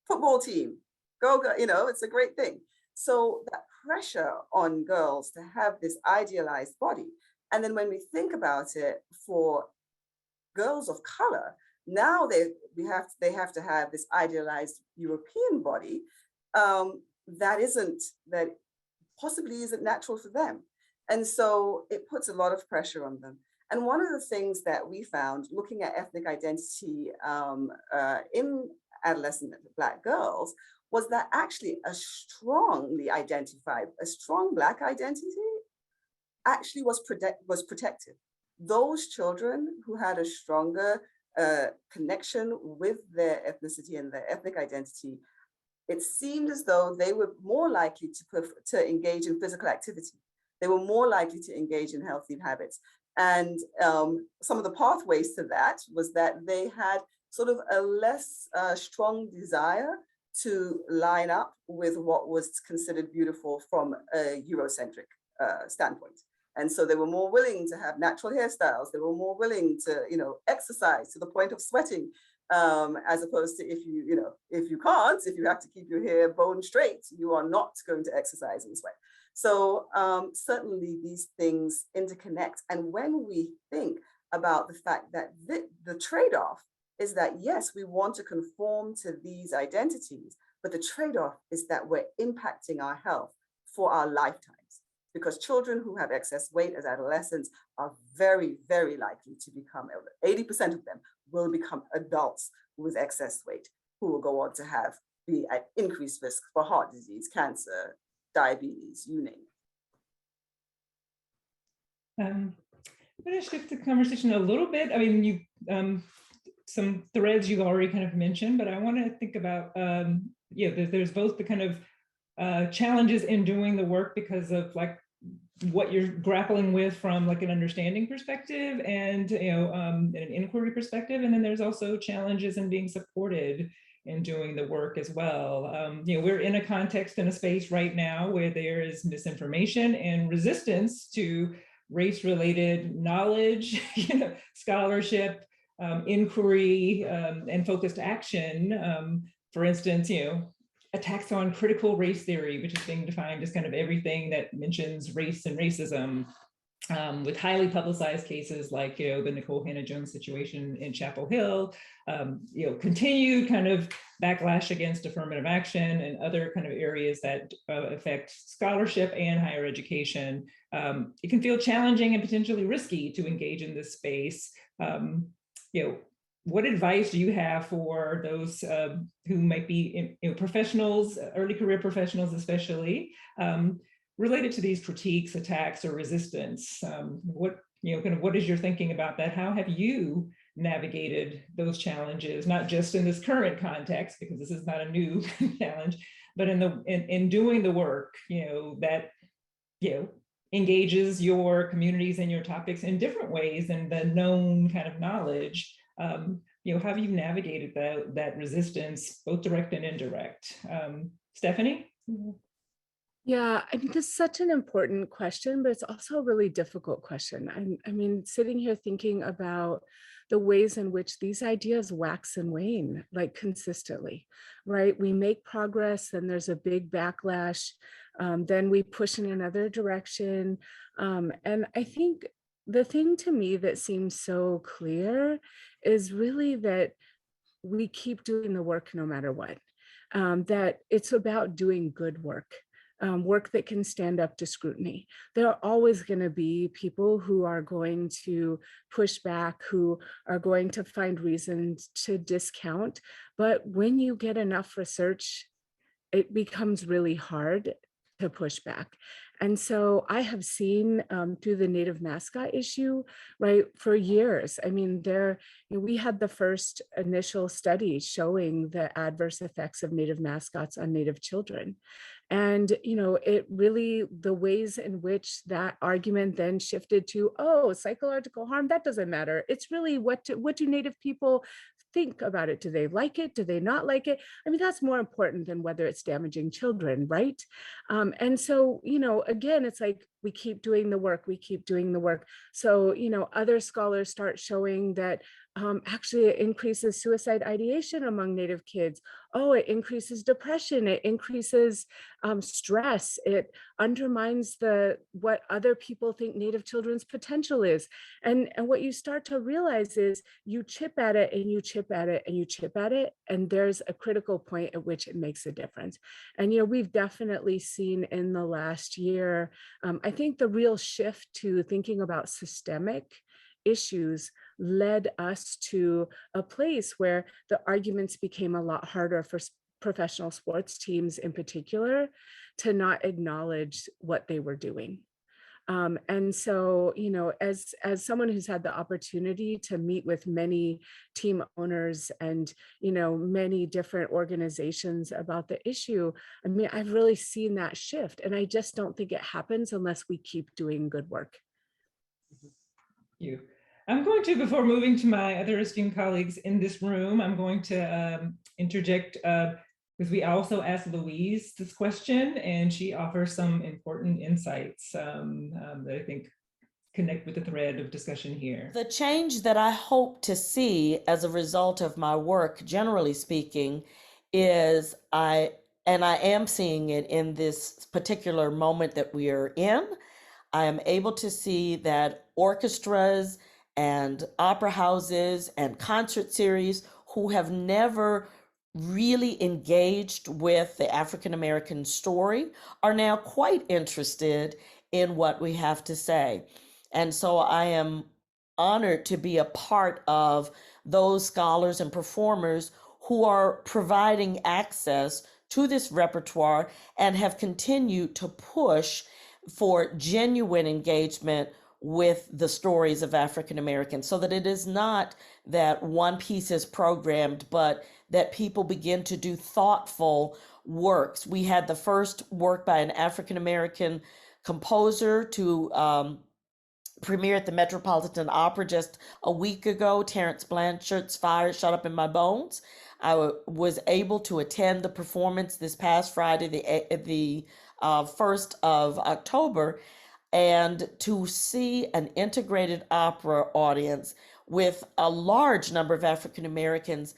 football team, go, it's a great thing. So that pressure on girls to have this idealized body. And then when we think about it for girls of color, now they have to have this idealized European body that possibly isn't natural for them. And so it puts a lot of pressure on them. And one of the things that we found looking at ethnic identity in adolescent Black girls was that actually a strong Black identity actually was protective. Those children who had a stronger connection with their ethnicity and their ethnic identity, it seemed as though they were more likely to engage in physical activity. They were more likely to engage in healthy habits. And some of the pathways to that was that they had sort of a less strong desire to line up with what was considered beautiful from a Eurocentric standpoint. And so they were more willing to have natural hairstyles. They were more willing to, exercise to the point of sweating, as opposed to if you have to keep your hair bone straight, you are not going to exercise and sweat. So certainly these things interconnect. And when we think about the fact that the trade-off is that, yes, we want to conform to these identities, but the trade-off is that we're impacting our health for our lifetimes. Because children who have excess weight as adolescents are very, very likely to become, 80% of them will become adults with excess weight who will go on to be at increased risk for heart disease, cancer, diabetes, you name it. I'm going to shift the conversation a little bit. I mean, you some threads you've already kind of mentioned, but I want to think about, there's both the kind of challenges in doing the work because of like what you're grappling with from like an understanding perspective and an inquiry perspective, and then there's also challenges in being supported in doing the work as well. We're in a context in a space right now where there is misinformation and resistance to race-related knowledge, scholarship, inquiry, and focused action. For instance, attacks on critical race theory, which is being defined as kind of everything that mentions race and racism, with highly publicized cases like the Nicole Hannah-Jones situation in Chapel Hill, continued kind of backlash against affirmative action and other kind of areas that affect scholarship and higher education. It can feel challenging and potentially risky to engage in this space. What advice do you have for those who might be professionals, early career professionals especially, related to these critiques, attacks, or resistance? What is your thinking about that? How have you navigated those challenges, not just in this current context, because this is not a new challenge, but in doing the work, that engages your communities and your topics in different ways than the known kind of knowledge? How have you navigated that resistance, both direct and indirect? Stephanie? Yeah, I mean, this is such an important question, but it's also a really difficult question. I mean, sitting here thinking about the ways in which these ideas wax and wane, like consistently, right? We make progress and there's a big backlash. Then we push in another direction. And I think the thing to me that seems so clear is really that we keep doing the work no matter what, that it's about doing good work. Work that can stand up to scrutiny. There are always going to be people who are going to push back, who are going to find reasons to discount. But when you get enough research, it becomes really hard to push back. And so I have seen through the Native mascot issue, right, for years. I mean, we had the first initial study showing the adverse effects of Native mascots on Native children. And, it really, the ways in which that argument then shifted to, psychological harm, that doesn't matter. It's really what do Native people think about it? Do they like it? Do they not like it? I mean, that's more important than whether it's damaging children, right? And so, again, it's like we keep doing the work, we keep doing the work. So, other scholars start showing that actually it increases suicide ideation among Native kids. Oh, it increases depression. It increases stress. It undermines what other people think Native children's potential is. And what you start to realize is you chip at it and you chip at it and you chip at it, and there's a critical point at which it makes a difference. And we've definitely seen in the last year, I think the real shift to thinking about systemic issues led us to a place where the arguments became a lot harder for professional sports teams in particular to not acknowledge what they were doing. And so, as someone who's had the opportunity to meet with many team owners and, many different organizations about the issue, I mean, I've really seen that shift. And I just don't think it happens unless we keep doing good work. Thank you. I'm going to, before moving to my other esteemed colleagues in this room, I'm going to interject because we also asked Louise this question, and she offers some important insights that I think connect with the thread of discussion here. The change that I hope to see as a result of my work, generally speaking, is I am seeing it in this particular moment that we are in. I am able to see that orchestras and opera houses and concert series who have never really engaged with the African American story are now quite interested in what we have to say. And so I am honored to be a part of those scholars and performers who are providing access to this repertoire and have continued to push for genuine engagement with the stories of African Americans, so that it is not that one piece is programmed, but that people begin to do thoughtful works. We had the first work by an African American composer to premiere at the Metropolitan Opera just a week ago, Terence Blanchard's Fire Shut Up in My Bones. I was able to attend the performance this past Friday, the 1st of October, and to see an integrated opera audience with a large number of African Americans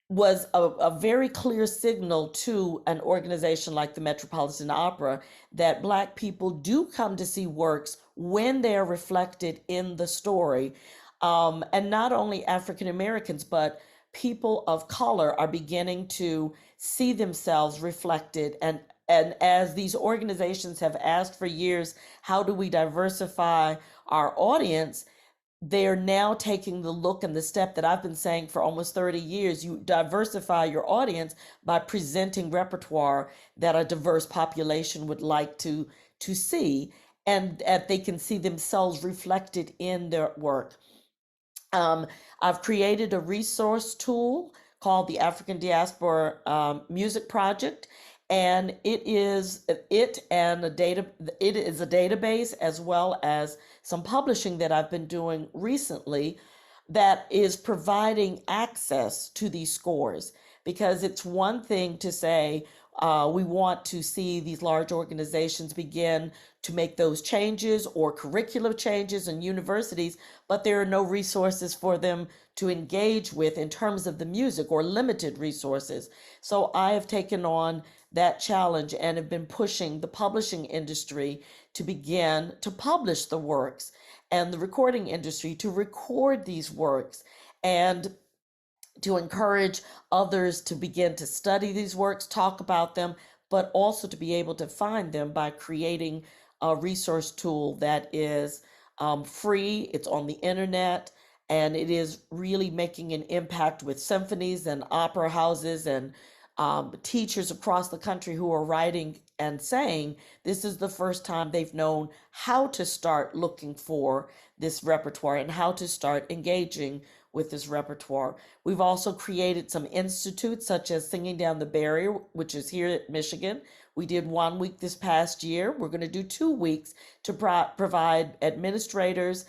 was a very clear signal to an organization like the Metropolitan Opera that Black people do come to see works when they are reflected in the story. And not only African Americans, but people of color are beginning to see themselves reflected. And as these organizations have asked for years, how do we diversify our audience? They are now taking the look and the step that I've been saying for almost 30 years. You diversify your audience by presenting repertoire that a diverse population would like to see, and that they can see themselves reflected in their work. I've created a resource tool called the African Diaspora Music Project. And it is a database as well as some publishing that I've been doing recently that is providing access to these scores. Because it's one thing to say we want to see these large organizations begin to make those changes or curriculum changes in universities, but there are no resources for them to engage with in terms of the music, or limited resources. So I have taken on that challenge and have been pushing the publishing industry to begin to publish the works, and the recording industry to record these works, and to encourage others to begin to study these works, talk about them, but also to be able to find them by creating a resource tool that is free. It's on the internet, and it is really making an impact with symphonies and opera houses and teachers across the country who are writing and saying this is the first time they've known how to start looking for this repertoire and how to start engaging with this repertoire. We've also created some institutes such as Singing Down the Barrier, which is here at Michigan. We did 1 week this past year. We're going to do 2 weeks to provide administrators,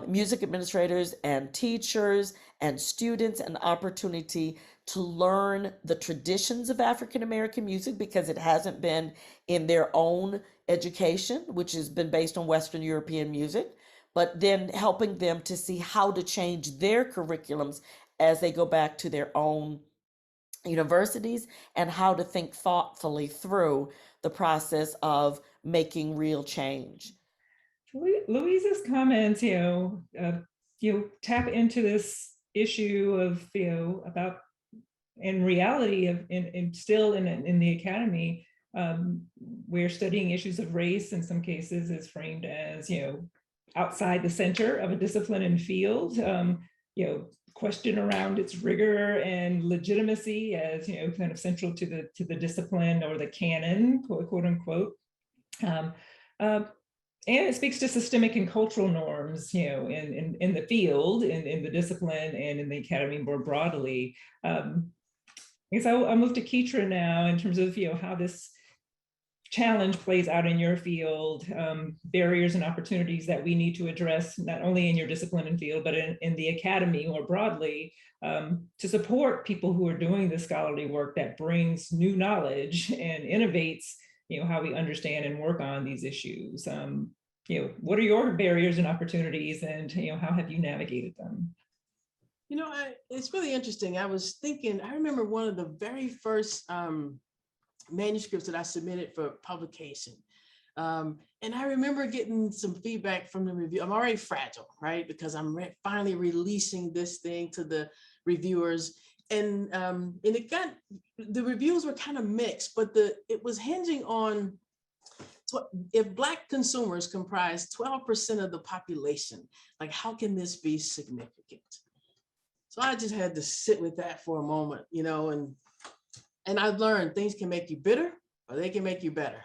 music administrators and teachers and students an opportunity to learn the traditions of African American music, because it hasn't been in their own education, which has been based on Western European music, but then helping them to see how to change their curriculums as they go back to their own universities, and how to think thoughtfully through the process of making real change. Louise's comments, tap into this issue of, about, in reality of, in still in the academy, where studying issues of race in some cases is framed as, outside the center of a discipline and field, question around its rigor and legitimacy as, kind of central to the discipline or the canon, quote unquote. And it speaks to systemic and cultural norms, in the field, in the discipline, and in the academy more broadly. I guess I'll move to Keitra now in terms of, how this challenge plays out in your field, barriers and opportunities that we need to address, not only in your discipline and field, but in the academy more broadly, to support people who are doing this scholarly work that brings new knowledge and innovates, how we understand and work on these issues. What are your barriers and opportunities, and how have you navigated them? It's really interesting. I was thinking, I remember one of the very first manuscripts that I submitted for publication. And I remember getting some feedback from the review. I'm already fragile, right? Because I'm finally releasing this thing to the reviewers. And it got, the reviews were kind of mixed, but it was hinging on, if Black consumers comprise 12% of the population, like, how can this be significant? So I just had to sit with that for a moment, and I've learned things can make you bitter or they can make you better.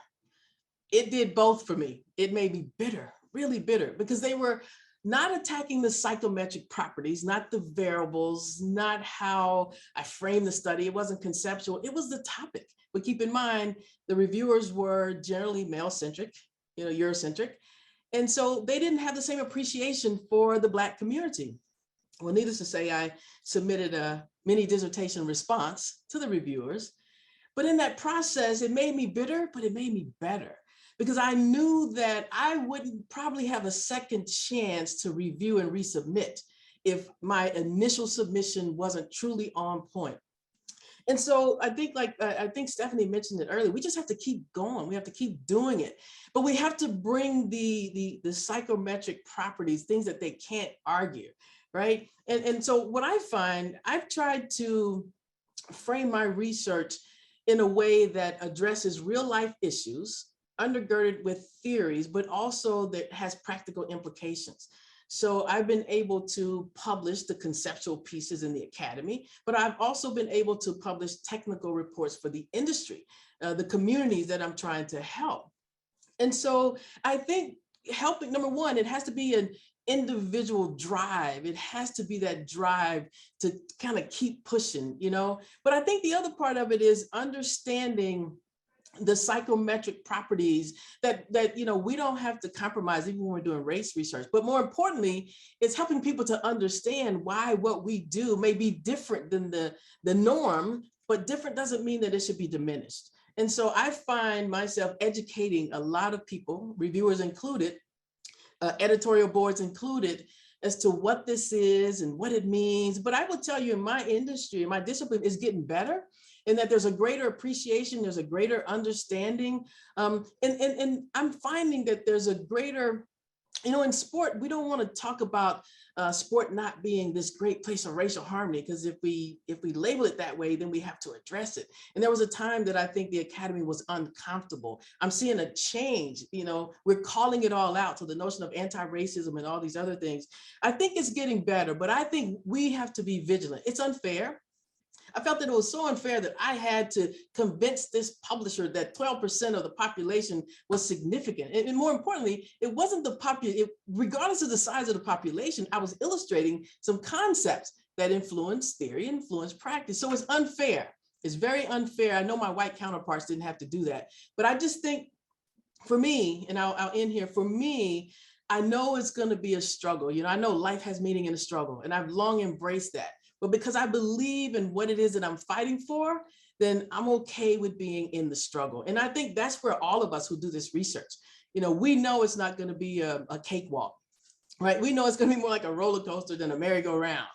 It did both for me. It made me bitter, really bitter, because they were not attacking the psychometric properties, not the variables, not how I framed the study. It wasn't conceptual, it was the topic. But keep in mind, the reviewers were generally male-centric, Eurocentric. And so they didn't have the same appreciation for the Black community. Well, needless to say, I submitted a mini dissertation response to the reviewers. But in that process, it made me bitter, but it made me better, because I knew that I wouldn't probably have a second chance to review and resubmit if my initial submission wasn't truly on point. And so I think Stephanie mentioned it earlier, we just have to keep going. We have to keep doing it, but we have to bring the psychometric properties, things that they can't argue, right? And so what I find, I've tried to frame my research in a way that addresses real life issues, undergirded with theories, but also that has practical implications. So I've been able to publish the conceptual pieces in the academy, but I've also been able to publish technical reports for the industry, the communities that I'm trying to help. And so I think helping, number one, it has to be an individual drive. It has to be that drive to kind of keep pushing, But I think the other part of it is understanding the psychometric properties that we don't have to compromise even when we're doing race research. But more importantly, it's helping people to understand why what we do may be different than the norm, but different doesn't mean that it should be diminished. And so I find myself educating a lot of people, reviewers included, editorial boards included, as to what this is and what it means. But I will tell you, in my industry, my discipline is getting better, and that there's a greater appreciation, there's a greater understanding. And I'm finding that there's a greater, in sport, we don't want to talk about sport not being this great place of racial harmony, because if we label it that way, then we have to address it. And there was a time that I think the academy was uncomfortable. I'm seeing a change, we're calling it all out. So the notion of anti-racism and all these other things, I think it's getting better, but I think we have to be vigilant. It's unfair. I felt that it was so unfair that I had to convince this publisher that 12% of the population was significant. And more importantly, it wasn't regardless of the size of the population, I was illustrating some concepts that influence theory, influence practice. So it's unfair. It's very unfair. I know my white counterparts didn't have to do that, but I just think for me, and I'll end here, for me, I know it's going to be a struggle. I know life has meaning in a struggle, and I've long embraced that. But because I believe in what it is that I'm fighting for, then I'm okay with being in the struggle. And I think that's where all of us who do this research, we know it's not going to be a cakewalk. right? We know it's going to be more like a roller coaster than a merry-go-round.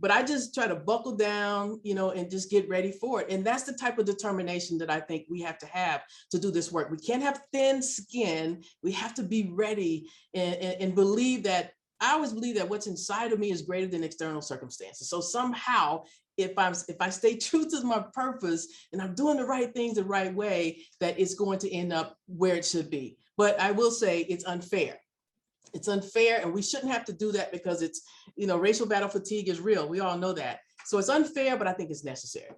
But I just try to buckle down, and just get ready for it. And that's the type of determination that I think we have to do this work. We can't have thin skin. We have to be ready and believe that. I always believe that what's inside of me is greater than external circumstances. So somehow, if I stay true to my purpose and I'm doing the right things the right way, that it's going to end up where it should be. But I will say it's unfair. It's unfair, and we shouldn't have to do that because it's, racial battle fatigue is real. We all know that. So it's unfair, but I think it's necessary.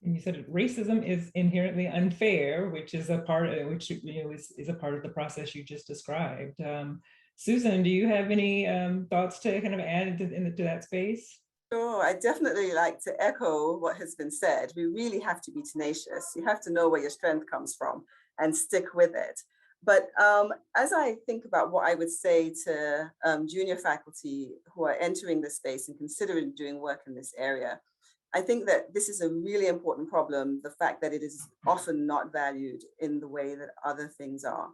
And you said racism is inherently unfair, which is a part of which is a part of the process you just described. Susan, do you have any thoughts to kind of add to that space? Sure, I definitely like to echo what has been said. We really have to be tenacious. You have to know where your strength comes from and stick with it. But as I think about what I would say to junior faculty who are entering this space and considering doing work in this area, I think that this is a really important problem, the fact that it is often not valued in the way that other things are.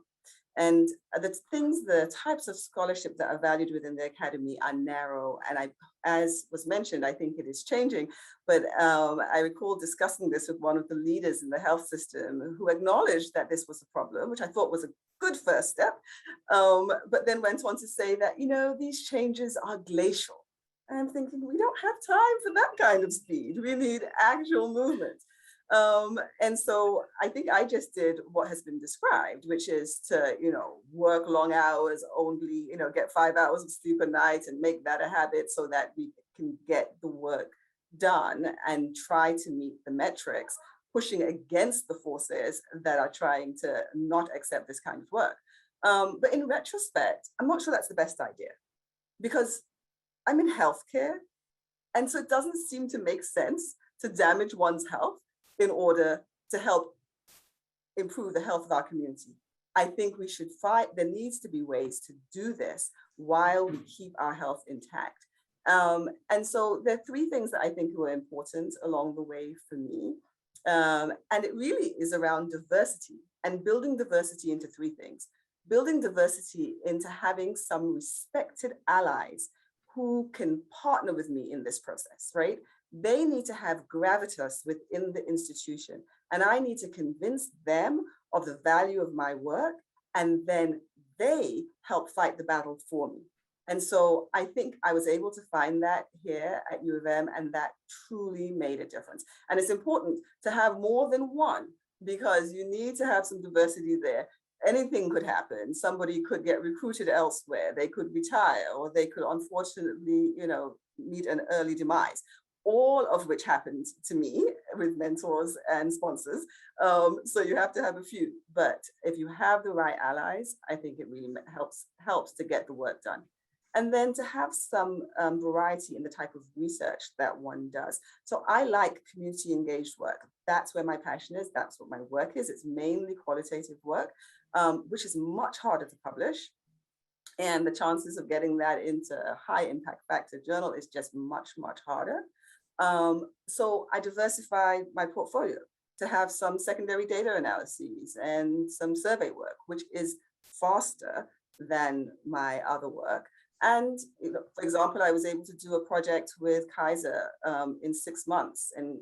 And the types of scholarship that are valued within the academy are narrow. And as was mentioned, I think it is changing. But I recall discussing this with one of the leaders in the health system who acknowledged that this was a problem, which I thought was a good first step, but then went on to say that, these changes are glacial. And I'm thinking, we don't have time for that kind of speed. We need actual movement. And so I think I just did what has been described, which is to, work long hours, only, get 5 hours of sleep a night and make that a habit so that we can get the work done and try to meet the metrics, pushing against the forces that are trying to not accept this kind of work. But in retrospect, I'm not sure that's the best idea because I'm in healthcare. And so it doesn't seem to make sense to damage one's health in order to help improve the health of our community. I think we should there needs to be ways to do this while we keep our health intact. And so there are three things that I think were important along the way for me. And it really is around diversity and building diversity into three things. Building diversity into having some respected allies who can partner with me in this process, right? They need to have gravitas within the institution. And I need to convince them of the value of my work, and then they help fight the battle for me. And so I think I was able to find that here at U of M, and that truly made a difference. And it's important to have more than one because you need to have some diversity there. Anything could happen. Somebody could get recruited elsewhere. They could retire, or they could unfortunately, meet an early demise. All of which happened to me with mentors and sponsors. So you have to have a few, but if you have the right allies, I think it really helps to get the work done. And then to have some variety in the type of research that one does. So I like community engaged work. That's where my passion is. That's what my work is. It's mainly qualitative work, which is much harder to publish. And the chances of getting that into a high impact factor journal is just much, much harder. So I diversified my portfolio to have some secondary data analyses and some survey work, which is faster than my other work. And for example, I was able to do a project with Kaiser in 6 months and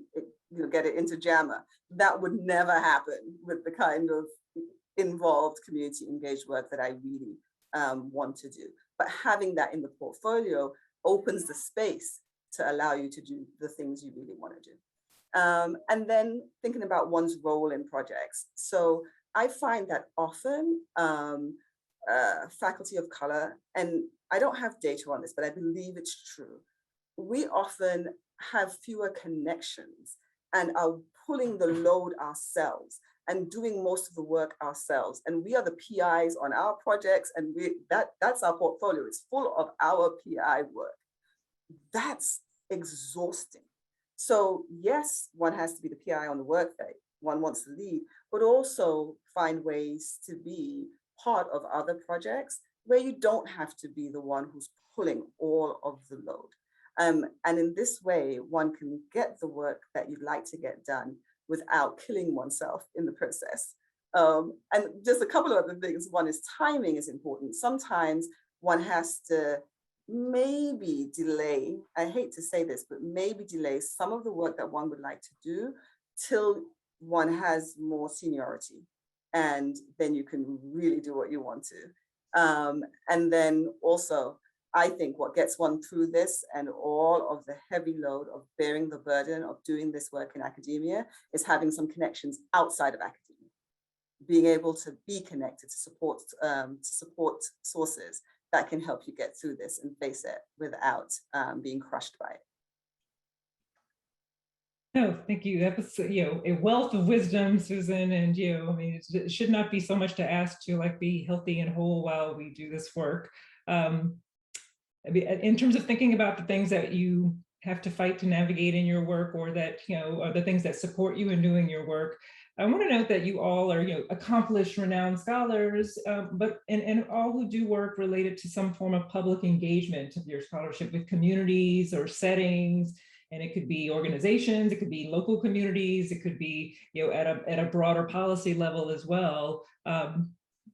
get it into JAMA. That would never happen with the kind of involved community engaged work that I really want to do. But having that in the portfolio opens the space to allow you to do the things you really want to do. And then thinking about one's role in projects. So I find that often faculty of color, and I don't have data on this, but I believe it's true, we often have fewer connections and are pulling the load ourselves and doing most of the work ourselves. And we are the PIs on our projects, and that's our portfolio. It's full of our PI work. That's exhausting. So yes, one has to be the PI on the work that one wants to lead, but also find ways to be part of other projects where you don't have to be the one who's pulling all of the load. And in this way, one can get the work that you'd like to get done without killing oneself in the process. And just a couple of other things. One is timing is important. Sometimes one has to maybe delay, I hate to say this, but maybe delay some of the work that one would like to do till one has more seniority. And then you can really do what you want to. And then also, I think what gets one through this and all of the heavy load of bearing the burden of doing this work in academia is having some connections outside of academia, being able to be connected to support sources that can help you get through this and face it without being crushed by it. No, thank you. That was, a wealth of wisdom, Susan. And, I mean, it should not be so much to ask to like be healthy and whole while we do this work. I mean, in terms of thinking about the things that you have to fight to navigate in your work, or that, are the things that support you in doing your work, I want to note that you all are, accomplished, renowned scholars, but and all who do work related to some form of public engagement of your scholarship with communities or settings. And it could be organizations, it could be local communities, it could be, at a broader policy level as well.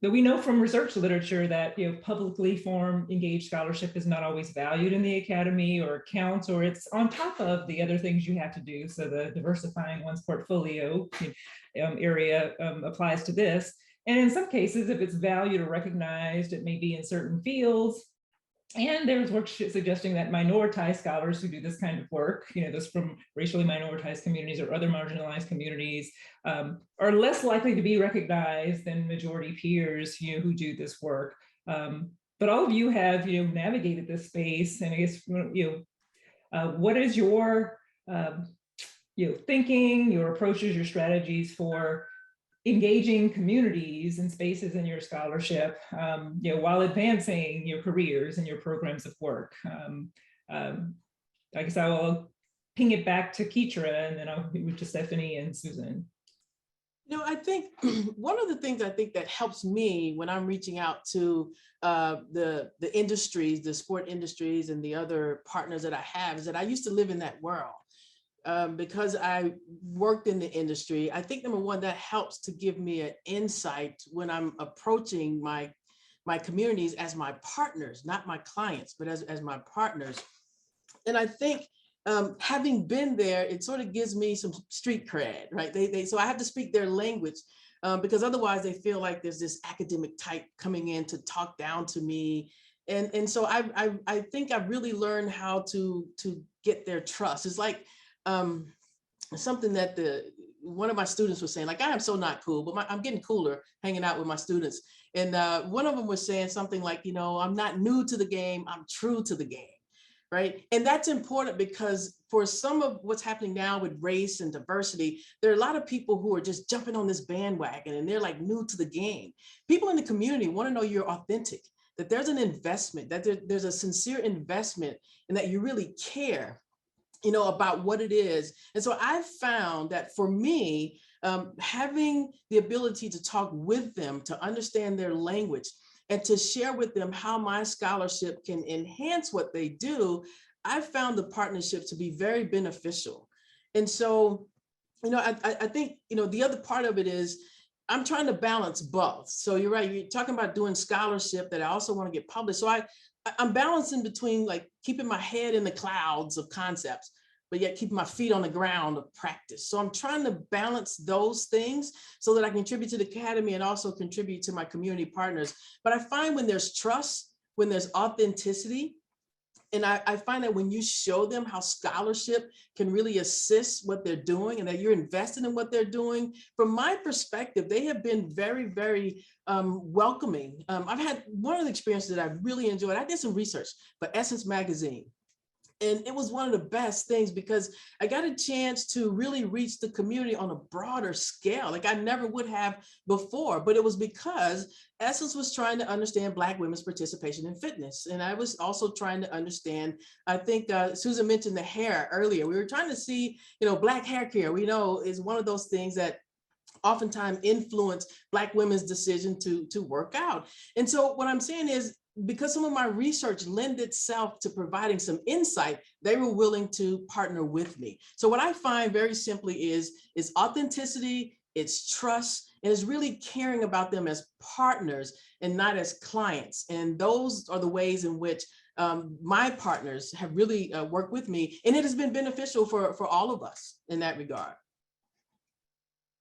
But we know from research literature that, publicly formed engaged scholarship is not always valued in the academy or counts, or it's on top of the other things you have to do. So the diversifying one's portfolio area applies to this. And in some cases, if it's valued or recognized, it may be in certain fields. And there's work suggesting that minoritized scholars who do this kind of work, those from racially minoritized communities or other marginalized communities, are less likely to be recognized than majority peers, who do this work. But all of you have, navigated this space, and I guess, what is your, thinking, your approaches, your strategies for engaging communities and spaces in your scholarship, while advancing your careers and your programs of work? I guess I will ping it back to Keturah, and then I'll move to Stephanie and Susan. I think one of the things I think that helps me when I'm reaching out to the industries, the sport industries, and the other partners that I have is that I used to live in that world. Because I worked in the industry, I think number one, that helps to give me an insight when I'm approaching my communities as my partners, not my clients, but as my partners. And I think having been there, it sort of gives me some street cred, right? So I have to speak their language because otherwise they feel like there's this academic type coming in to talk down to me. And so I think I've really learned how to get their trust. It's like something that one of my students was saying, like, I am so not cool, but I'm getting cooler hanging out with my students. And one of them was saying something like, I'm not new to the game, I'm true to the game, right? And that's important because for some of what's happening now with race and diversity, there are a lot of people who are just jumping on this bandwagon and they're like new to the game. People in the community want to know you're authentic, that there's an investment, that there's a sincere investment, and that you really care about what it is. And so I found that for me, having the ability to talk with them, to understand their language, and to share with them how my scholarship can enhance what they do, I found the partnership to be very beneficial. And so, I think, the other part of it is I'm trying to balance both. So you're right, you're talking about doing scholarship that I also want to get published. So I'm balancing between like keeping my head in the clouds of concepts, but yet keeping my feet on the ground of practice. So I'm trying to balance those things so that I contribute to the academy and also contribute to my community partners. But I find when there's trust, when there's authenticity, and I find that when you show them how scholarship can really assist what they're doing and that you're invested in what they're doing, from my perspective, they have been very, very welcoming. I've had one of the experiences that I really enjoyed. I did some research for Essence Magazine. And it was one of the best things because I got a chance to really reach the community on a broader scale, like I never would have before. But it was because Essence was trying to understand Black women's participation in fitness. And I was also trying to understand, I think Susan mentioned the hair earlier. We were trying to see, Black hair care, we know is one of those things that oftentimes influence Black women's decision to work out. And so what I'm saying is, because some of my research lent itself to providing some insight, they were willing to partner with me. So what I find very simply is authenticity, it's trust, and it's really caring about them as partners and not as clients. And those are the ways in which my partners have really worked with me, and it has been beneficial for all of us in that regard.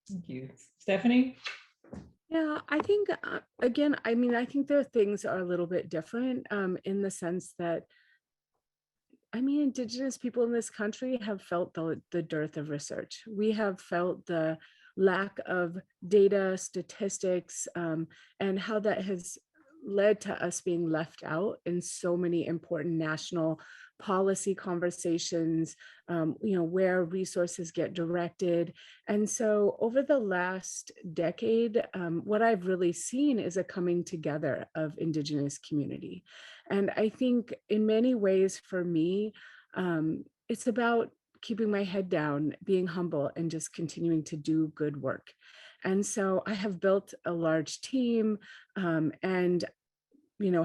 Thank you. Stephanie? Yeah, I think, again, I mean, I think their things are a little bit different in the sense that, I mean, Indigenous people in this country have felt the dearth of research. We have felt the lack of data, statistics, and how that has led to us being left out in so many important national policy conversations, where resources get directed. And so over the last decade, what I've really seen is a coming together of Indigenous community. And I think in many ways for me, it's about keeping my head down, being humble, and just continuing to do good work. And so I have built a large team, and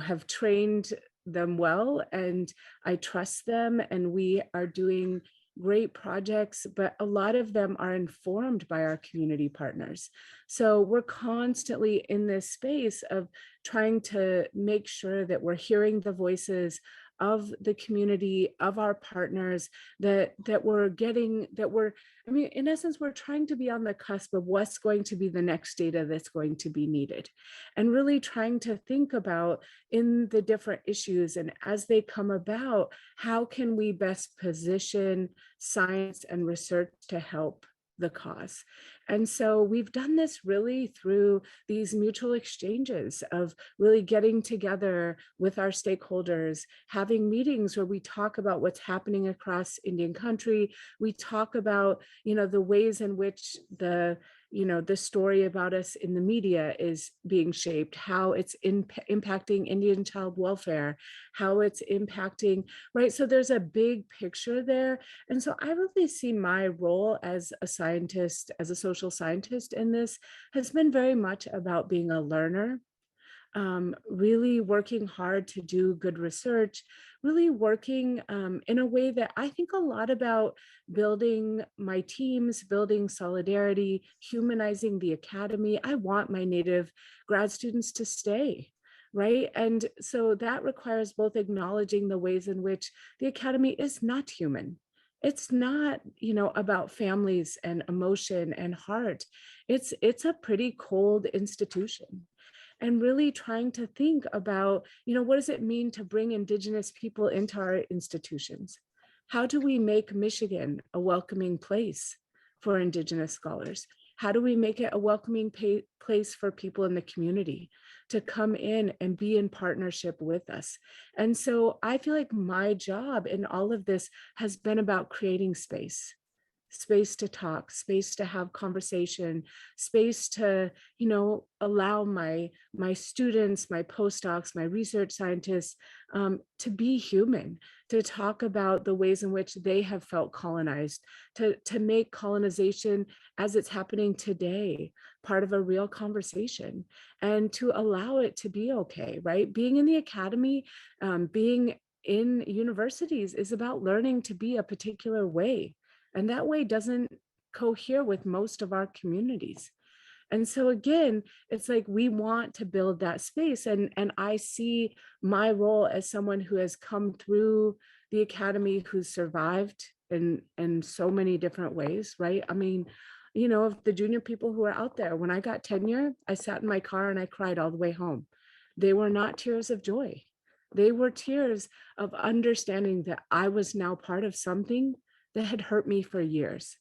have trained them well, and I trust them, and we are doing great projects, but a lot of them are informed by our community partners. So we're constantly in this space of trying to make sure that we're hearing the voices of the community, of our partners, that we're, I mean, in essence, we're trying to be on the cusp of what's going to be the next data that's going to be needed, and really trying to think about, in the different issues and as they come about, how can we best position science and research to help the cause. And so we've done this really through these mutual exchanges of really getting together with our stakeholders, having meetings where we talk about what's happening across Indian country. We talk about, the ways in which the story about us in the media is being shaped, how it's impacting Indian child welfare, how it's impacting, right? So there's a big picture there. And so I really see my role as a scientist, as a social scientist in this, has been very much about being a learner, really working hard to do good research, really working in a way that I think a lot about building my teams, building solidarity, humanizing the academy. I want my Native grad students to stay. Right. And so that requires both acknowledging the ways in which the academy is not human. It's not, about families and emotion and heart. It's a pretty cold institution. And really trying to think about, what does it mean to bring Indigenous people into our institutions? How do we make Michigan a welcoming place for Indigenous scholars? How do we make it a welcoming place for people in the community to come in and be in partnership with us? And so I feel like my job in all of this has been about creating space to talk, space to have conversation, space to, allow my students, my postdocs, my research scientists to be human, to talk about the ways in which they have felt colonized, to make colonization as it's happening today part of a real conversation, and to allow it to be okay, right? Being in the academy, being in universities is about learning to be a particular way. And that way doesn't cohere with most of our communities. And so again, it's like we want to build that space. And I see my role as someone who has come through the academy, who's survived in so many different ways, right? I mean, of the junior people who are out there, when I got tenure, I sat in my car and I cried all the way home. They were not tears of joy. They were tears of understanding that I was now part of something that had hurt me for years.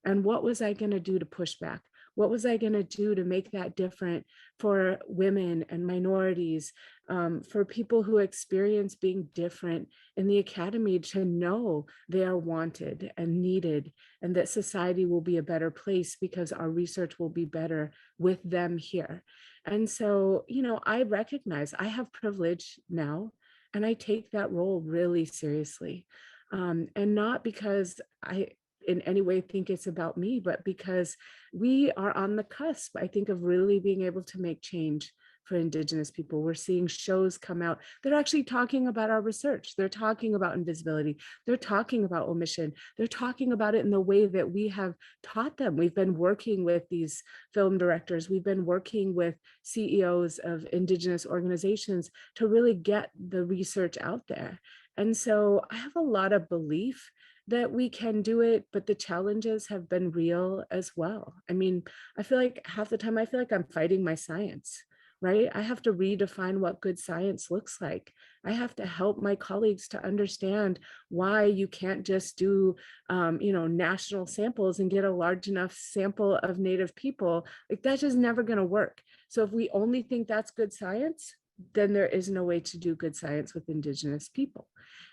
And what was I going to do to push back? What was I going to do to make that different for women and minorities, for people who experience being different in the academy, to know they are wanted and needed, and that society will be a better place because our research will be better with them here. And so, I recognize I have privilege now, and I take that role really seriously. And not because I in any way think it's about me, but because we are on the cusp, I think, of really being able to make change for Indigenous people. We're seeing shows come out. They're actually talking about our research. They're talking about invisibility. They're talking about omission. They're talking about it in the way that we have taught them. We've been working with these film directors. We've been working with CEOs of Indigenous organizations to really get the research out there. And so I have a lot of belief that we can do it, but the challenges have been real as well. I mean, I feel like half the time I feel like I'm fighting my science, right? I have to redefine what good science looks like. I have to help my colleagues to understand why you can't just do, national samples and get a large enough sample of Native people. Like, that's just never going to work. So if we only think that's good science, then there is no way to do good science with Indigenous people.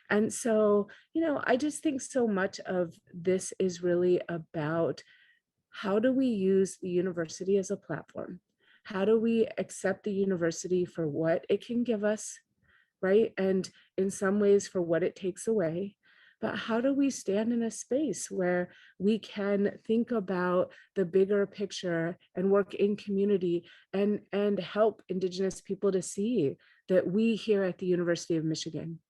And so, I just think so much of this is really about how do we use the university as a platform? How do we accept the university for what it can give us, right? And in some ways for what it takes away. But how do we stand in a space where we can think about the bigger picture and work in community and help Indigenous people to see that we here at the University of Michigan,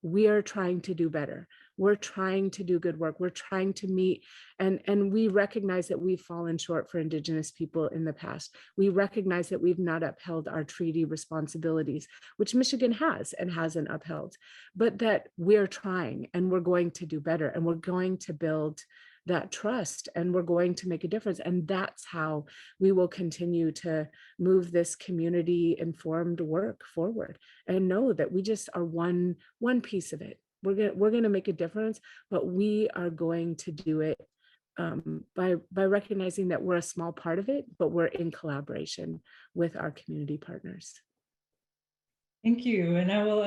we are trying to do better. We're trying to do good work. We're trying to meet, and we recognize that we've fallen short for Indigenous people in the past. We recognize that we've not upheld our treaty responsibilities, which Michigan has and hasn't upheld, but that we're trying and we're going to do better and we're going to build that trust and we're going to make a difference. And that's how we will continue to move this community informed work forward and know that we just are one piece of it. We're going to make a difference, but we are going to do it by recognizing that we're a small part of it, but we're in collaboration with our community partners. Thank you. And I will,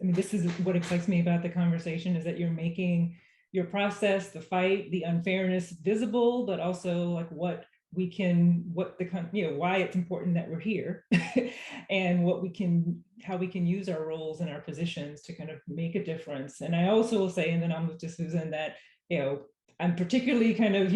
this is what excites me about the conversation, is that you're making your process, the fight, the unfairness visible, but also like why it's important that we're here and how we can use our roles and our positions to kind of make a difference. And I also will say, and then I'll move to Susan, that, I'm particularly kind of,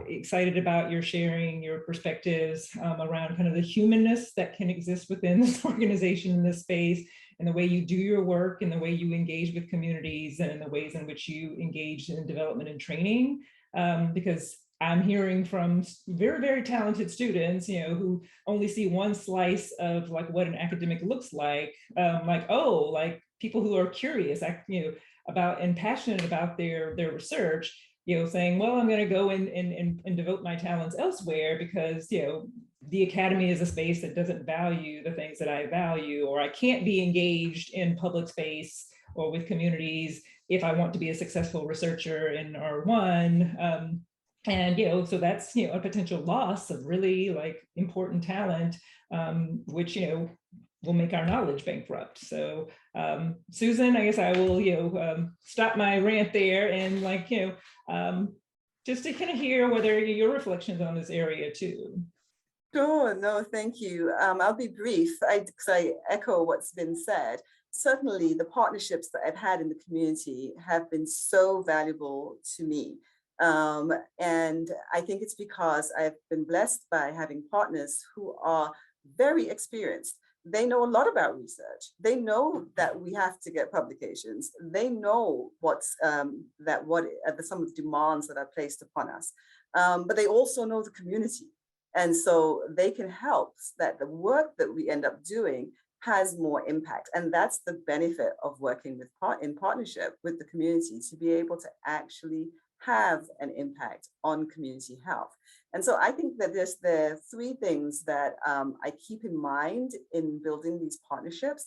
excited about your sharing your perspectives around kind of the humanness that can exist within this organization, in this space, and the way you do your work and the way you engage with communities and the ways in which you engage in development and training. Because I'm hearing from very, very talented students, who only see one slice of like what an academic looks like people who are curious, about and passionate about their research, saying, well, I'm going to go and devote my talents elsewhere because, the academy is a space that doesn't value the things that I value, or I can't be engaged in public space or with communities if I want to be a successful researcher in R1. And, so that's, a potential loss of really like important talent, which, will make our knowledge bankrupt. So Susan, I guess I will, stop my rant there and just to kind of hear whether your reflections on this area too. Sure, no, thank you. I'll be brief because I echo what's been said. Certainly the partnerships that I've had in the community have been so valuable to me. And I think it's because I've been blessed by having partners who are very experienced. They know a lot about research. They know that we have to get publications. They know some of the demands that are placed upon us. But they also know the community. And so they can help that the work that we end up doing has more impact. And that's the benefit of working in partnership with the community, to be able to actually have an impact on community health. And so I think that there are three things that I keep in mind in building these partnerships,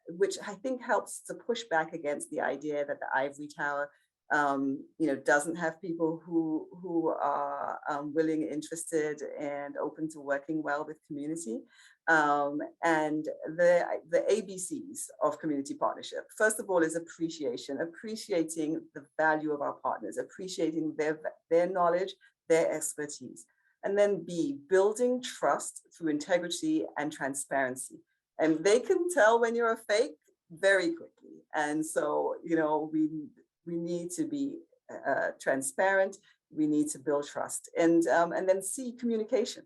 which I think helps to push back against the idea that the ivory tower doesn't have people who are willing, interested, and open to working well with community. And the ABCs of community partnership, first of all, is appreciating the value of our partners, appreciating their knowledge, their expertise. And then B, building trust through integrity and transparency. And they can tell when you're a fake very quickly. And so, we need to be transparent. We need to build trust. And then C, communication.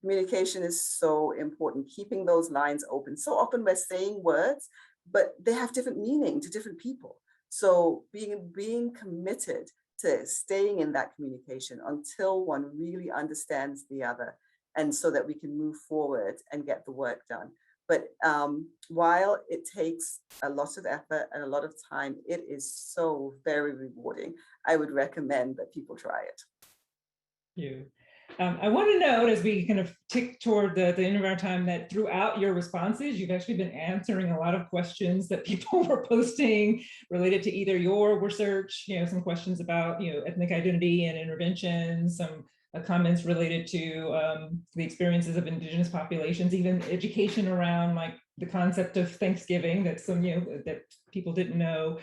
Communication is so important, keeping those lines open. So often we're saying words, but they have different meaning to different people. So being committed to staying in that communication until one really understands the other, and so that we can move forward and get the work done. But while it takes a lot of effort and a lot of time, it is so very rewarding. I would recommend that people try it. Thank you. I want to note, as we kind of tick toward the end of our time, that throughout your responses, you've actually been answering a lot of questions that people were posting related to either your research, some questions about, ethnic identity and intervention, some comments related to the experiences of Indigenous populations, even education around like the concept of Thanksgiving that that people didn't know.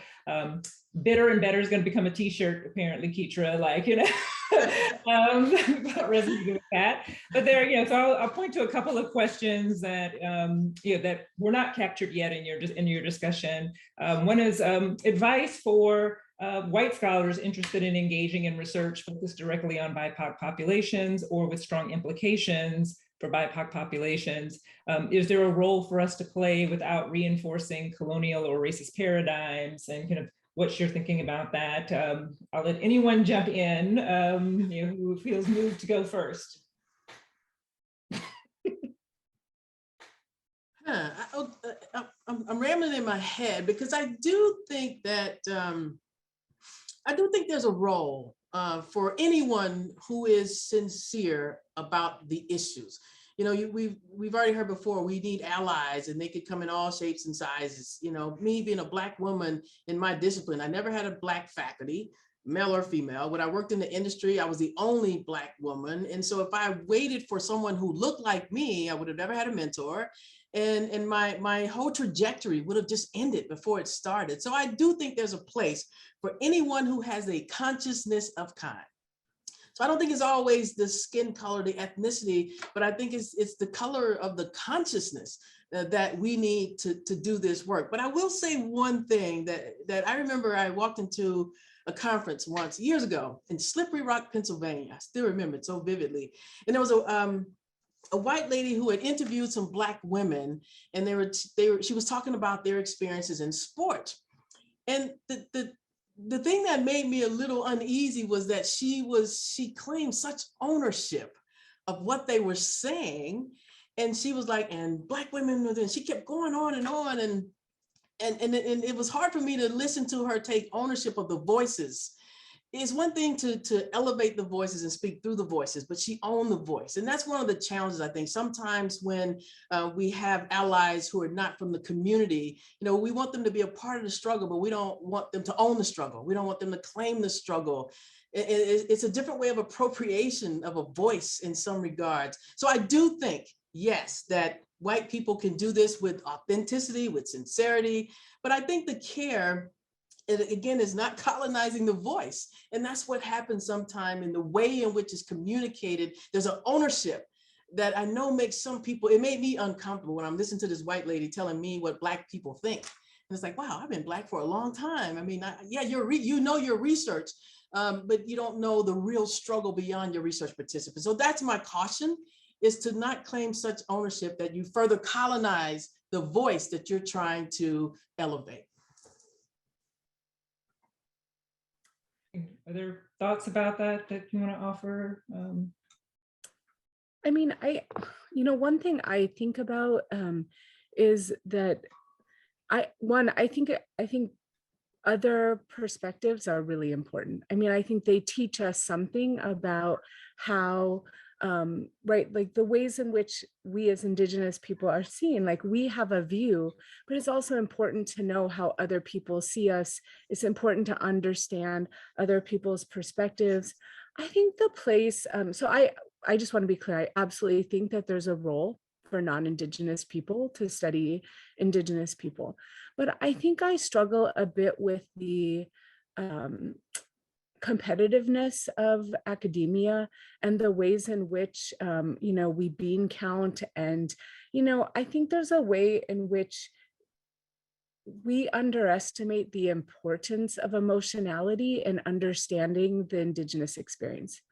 Bitter and better is going to become a t-shirt, apparently, Keitra, resonated with that. But there, so I'll point to a couple of questions that that were not captured yet in your discussion. One is advice for white scholars interested in engaging in research focused directly on BIPOC populations or with strong implications for BIPOC populations. Is there a role for us to play without reinforcing colonial or racist paradigms, and kind of what's your thinking about that? I'll let anyone jump in who feels moved to go first. I'm rambling in my head because I do think that there's a role for anyone who is sincere about the issues. We've already heard before, we need allies, and they could come in all shapes and sizes. Me being a Black woman in my discipline, I never had a Black faculty, male or female. When I worked in the industry, I was the only Black woman. And so if I waited for someone who looked like me, I would have never had a mentor. And my whole trajectory would have just ended before it started. So I do think there's a place for anyone who has a consciousness of kind. So I don't think it's always the skin color, the ethnicity, but I think it's the color of the consciousness that we need to do this work. But I will say one thing that I remember. I walked into a conference once years ago in Slippery Rock, Pennsylvania. I still remember it so vividly. And there was a white lady who had interviewed some Black women, and she was talking about their experiences in sport. And the thing that made me a little uneasy was that she claimed such ownership of what they were saying. And she was like, and Black women, and she kept going on and on. And it was hard for me to listen to her take ownership of the voices. It's one thing to elevate the voices and speak through the voices, but she owned the voice. And that's one of the challenges, I think, sometimes when we have allies who are not from the community. We want them to be a part of the struggle, but we don't want them to own the struggle. We don't want them to claim the struggle. It's a different way of appropriation of a voice in some regards. So I do think, yes, that white people can do this with authenticity, with sincerity, but I think the care, it again is not colonizing the voice. And that's what happens sometime in the way in which it's communicated. There's an ownership that I know makes some people, it made me uncomfortable when I'm listening to this white lady telling me what Black people think. And it's like, wow, I've been Black for a long time. I mean, you know your research, but you don't know the real struggle beyond your research participants. So that's my caution, is to not claim such ownership that you further colonize the voice that you're trying to elevate. Are there thoughts about that you want to offer? I mean, one thing I think about is that I think other perspectives are really important. I mean, I think they teach us something about how, like the ways in which we as Indigenous people are seen. Like, we have a view, but it's also important to know how other people see us. It's important to understand other people's perspectives. I think the place, so I just want to be clear, I absolutely think that there's a role for non-Indigenous people to study Indigenous people. But I think I struggle a bit with the competitiveness of academia and the ways in which, we bean count. And, I think there's a way in which we underestimate the importance of emotionality and understanding the Indigenous experience.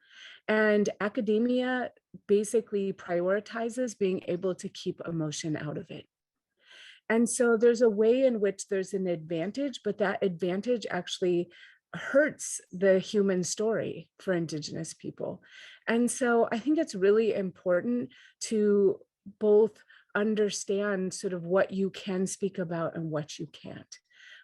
And academia basically prioritizes being able to keep emotion out of it. And so there's a way in which there's an advantage, but that advantage actually hurts the human story for Indigenous people. And so I think it's really important to both understand sort of what you can speak about and what you can't,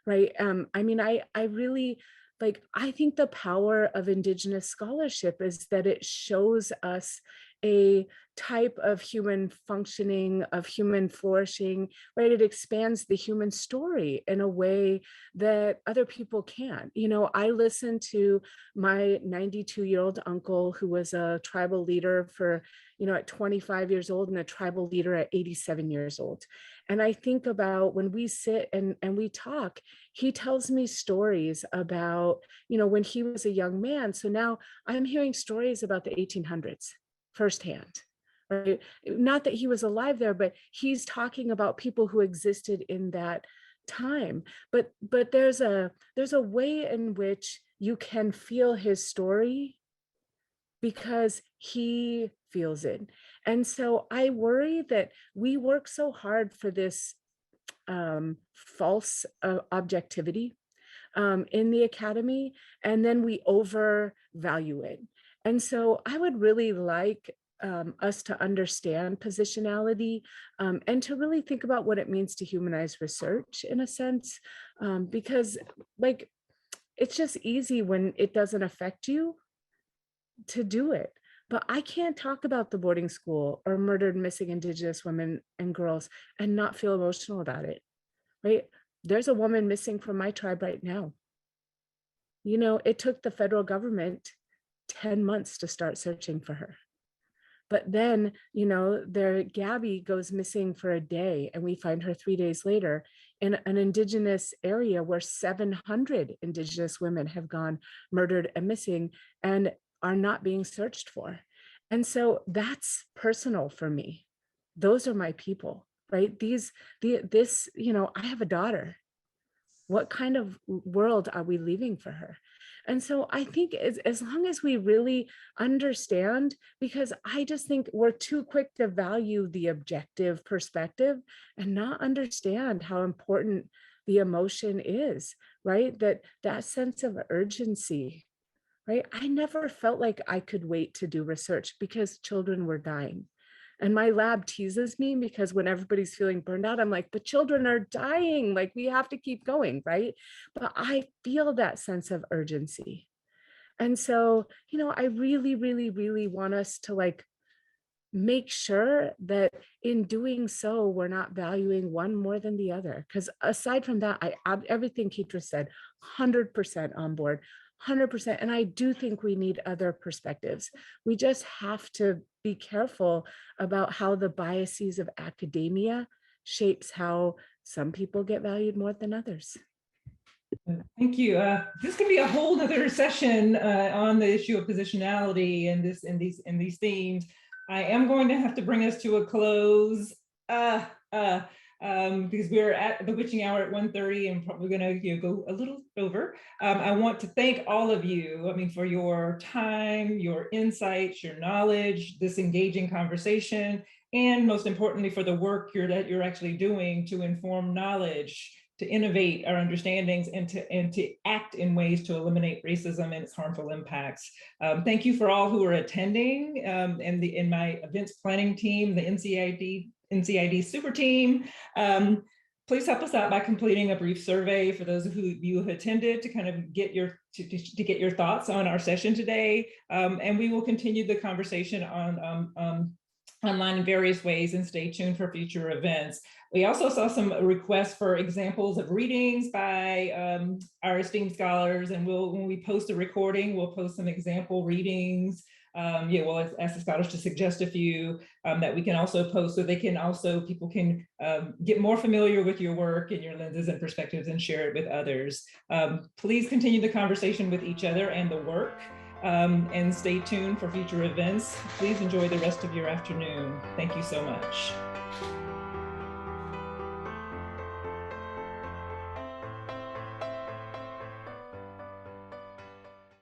right? I mean, I really, like, I think the power of Indigenous scholarship is that it shows us a type of human functioning, of human flourishing, right? It expands the human story in a way that other people can't. You know, I listened to my 92-year-old uncle who was a tribal leader for, you know, at 25 years old, and a tribal leader at 87 years old. And I think about when we sit and we talk, he tells me stories about, you know, when he was a young man. So now I'm hearing stories about the 1800s firsthand, right? Not that he was alive there, but he's talking about people who existed in that time. But there's a way in which you can feel his story because he feels it. And so I worry that we work so hard for this false objectivity in the academy, and then we overvalue it. And so I would really like us to understand positionality and to really think about what it means to humanize research in a sense, because like, it's just easy when it doesn't affect you to do it. But I can't talk about the boarding school or murdered missing Indigenous women and girls and not feel emotional about it, right? There's a woman missing from my tribe right now. You know, it took the federal government 10 months to start searching for her. But then, you know, Gabby goes missing for a day and we find her 3 days later in an Indigenous area where 700 Indigenous women have gone murdered and missing and are not being searched for. And so that's personal for me. Those are my people, right? This, you know, I have a daughter. What kind of world are we leaving for her? And so I think as long as we really understand, because I just think we're too quick to value the objective perspective and not understand how important the emotion is, right? That sense of urgency, right? I never felt like I could wait to do research because children were dying. And my lab teases me because when everybody's feeling burned out, I'm like, but children are dying, like we have to keep going, right? But I feel that sense of urgency. And so, you know, I really, really, really want us to like make sure that in doing so, we're not valuing one more than the other. Because aside from that, everything Keitra said, 100% on board. 100%. And I do think we need other perspectives. We just have to be careful about how the biases of academia shapes how some people get valued more than others. Thank you. This could be a whole nother session on the issue of positionality and these themes. I am going to have to bring us to a close. Because we're at the witching hour at 1:30 and probably going to go a little over. I want to thank all of you, for your time, your insights, your knowledge, this engaging conversation, and most importantly, for the work that you're actually doing to inform knowledge, to innovate our understandings, and to act in ways to eliminate racism and its harmful impacts. Thank you for all who are attending, and in my events planning team, the NCID super team. Please help us out by completing a brief survey for those of you who have attended to kind of get your thoughts on our session today. And we will continue the conversation on online in various ways, and stay tuned for future events. We also saw some requests for examples of readings by our esteemed scholars, and when we post a recording, we'll post some example readings. We'll ask the scholars to suggest a few that we can also post, so people can get more familiar with your work and your lenses and perspectives and share it with others. Please continue the conversation with each other and the work, and stay tuned for future events. Please enjoy the rest of your afternoon. Thank you so much.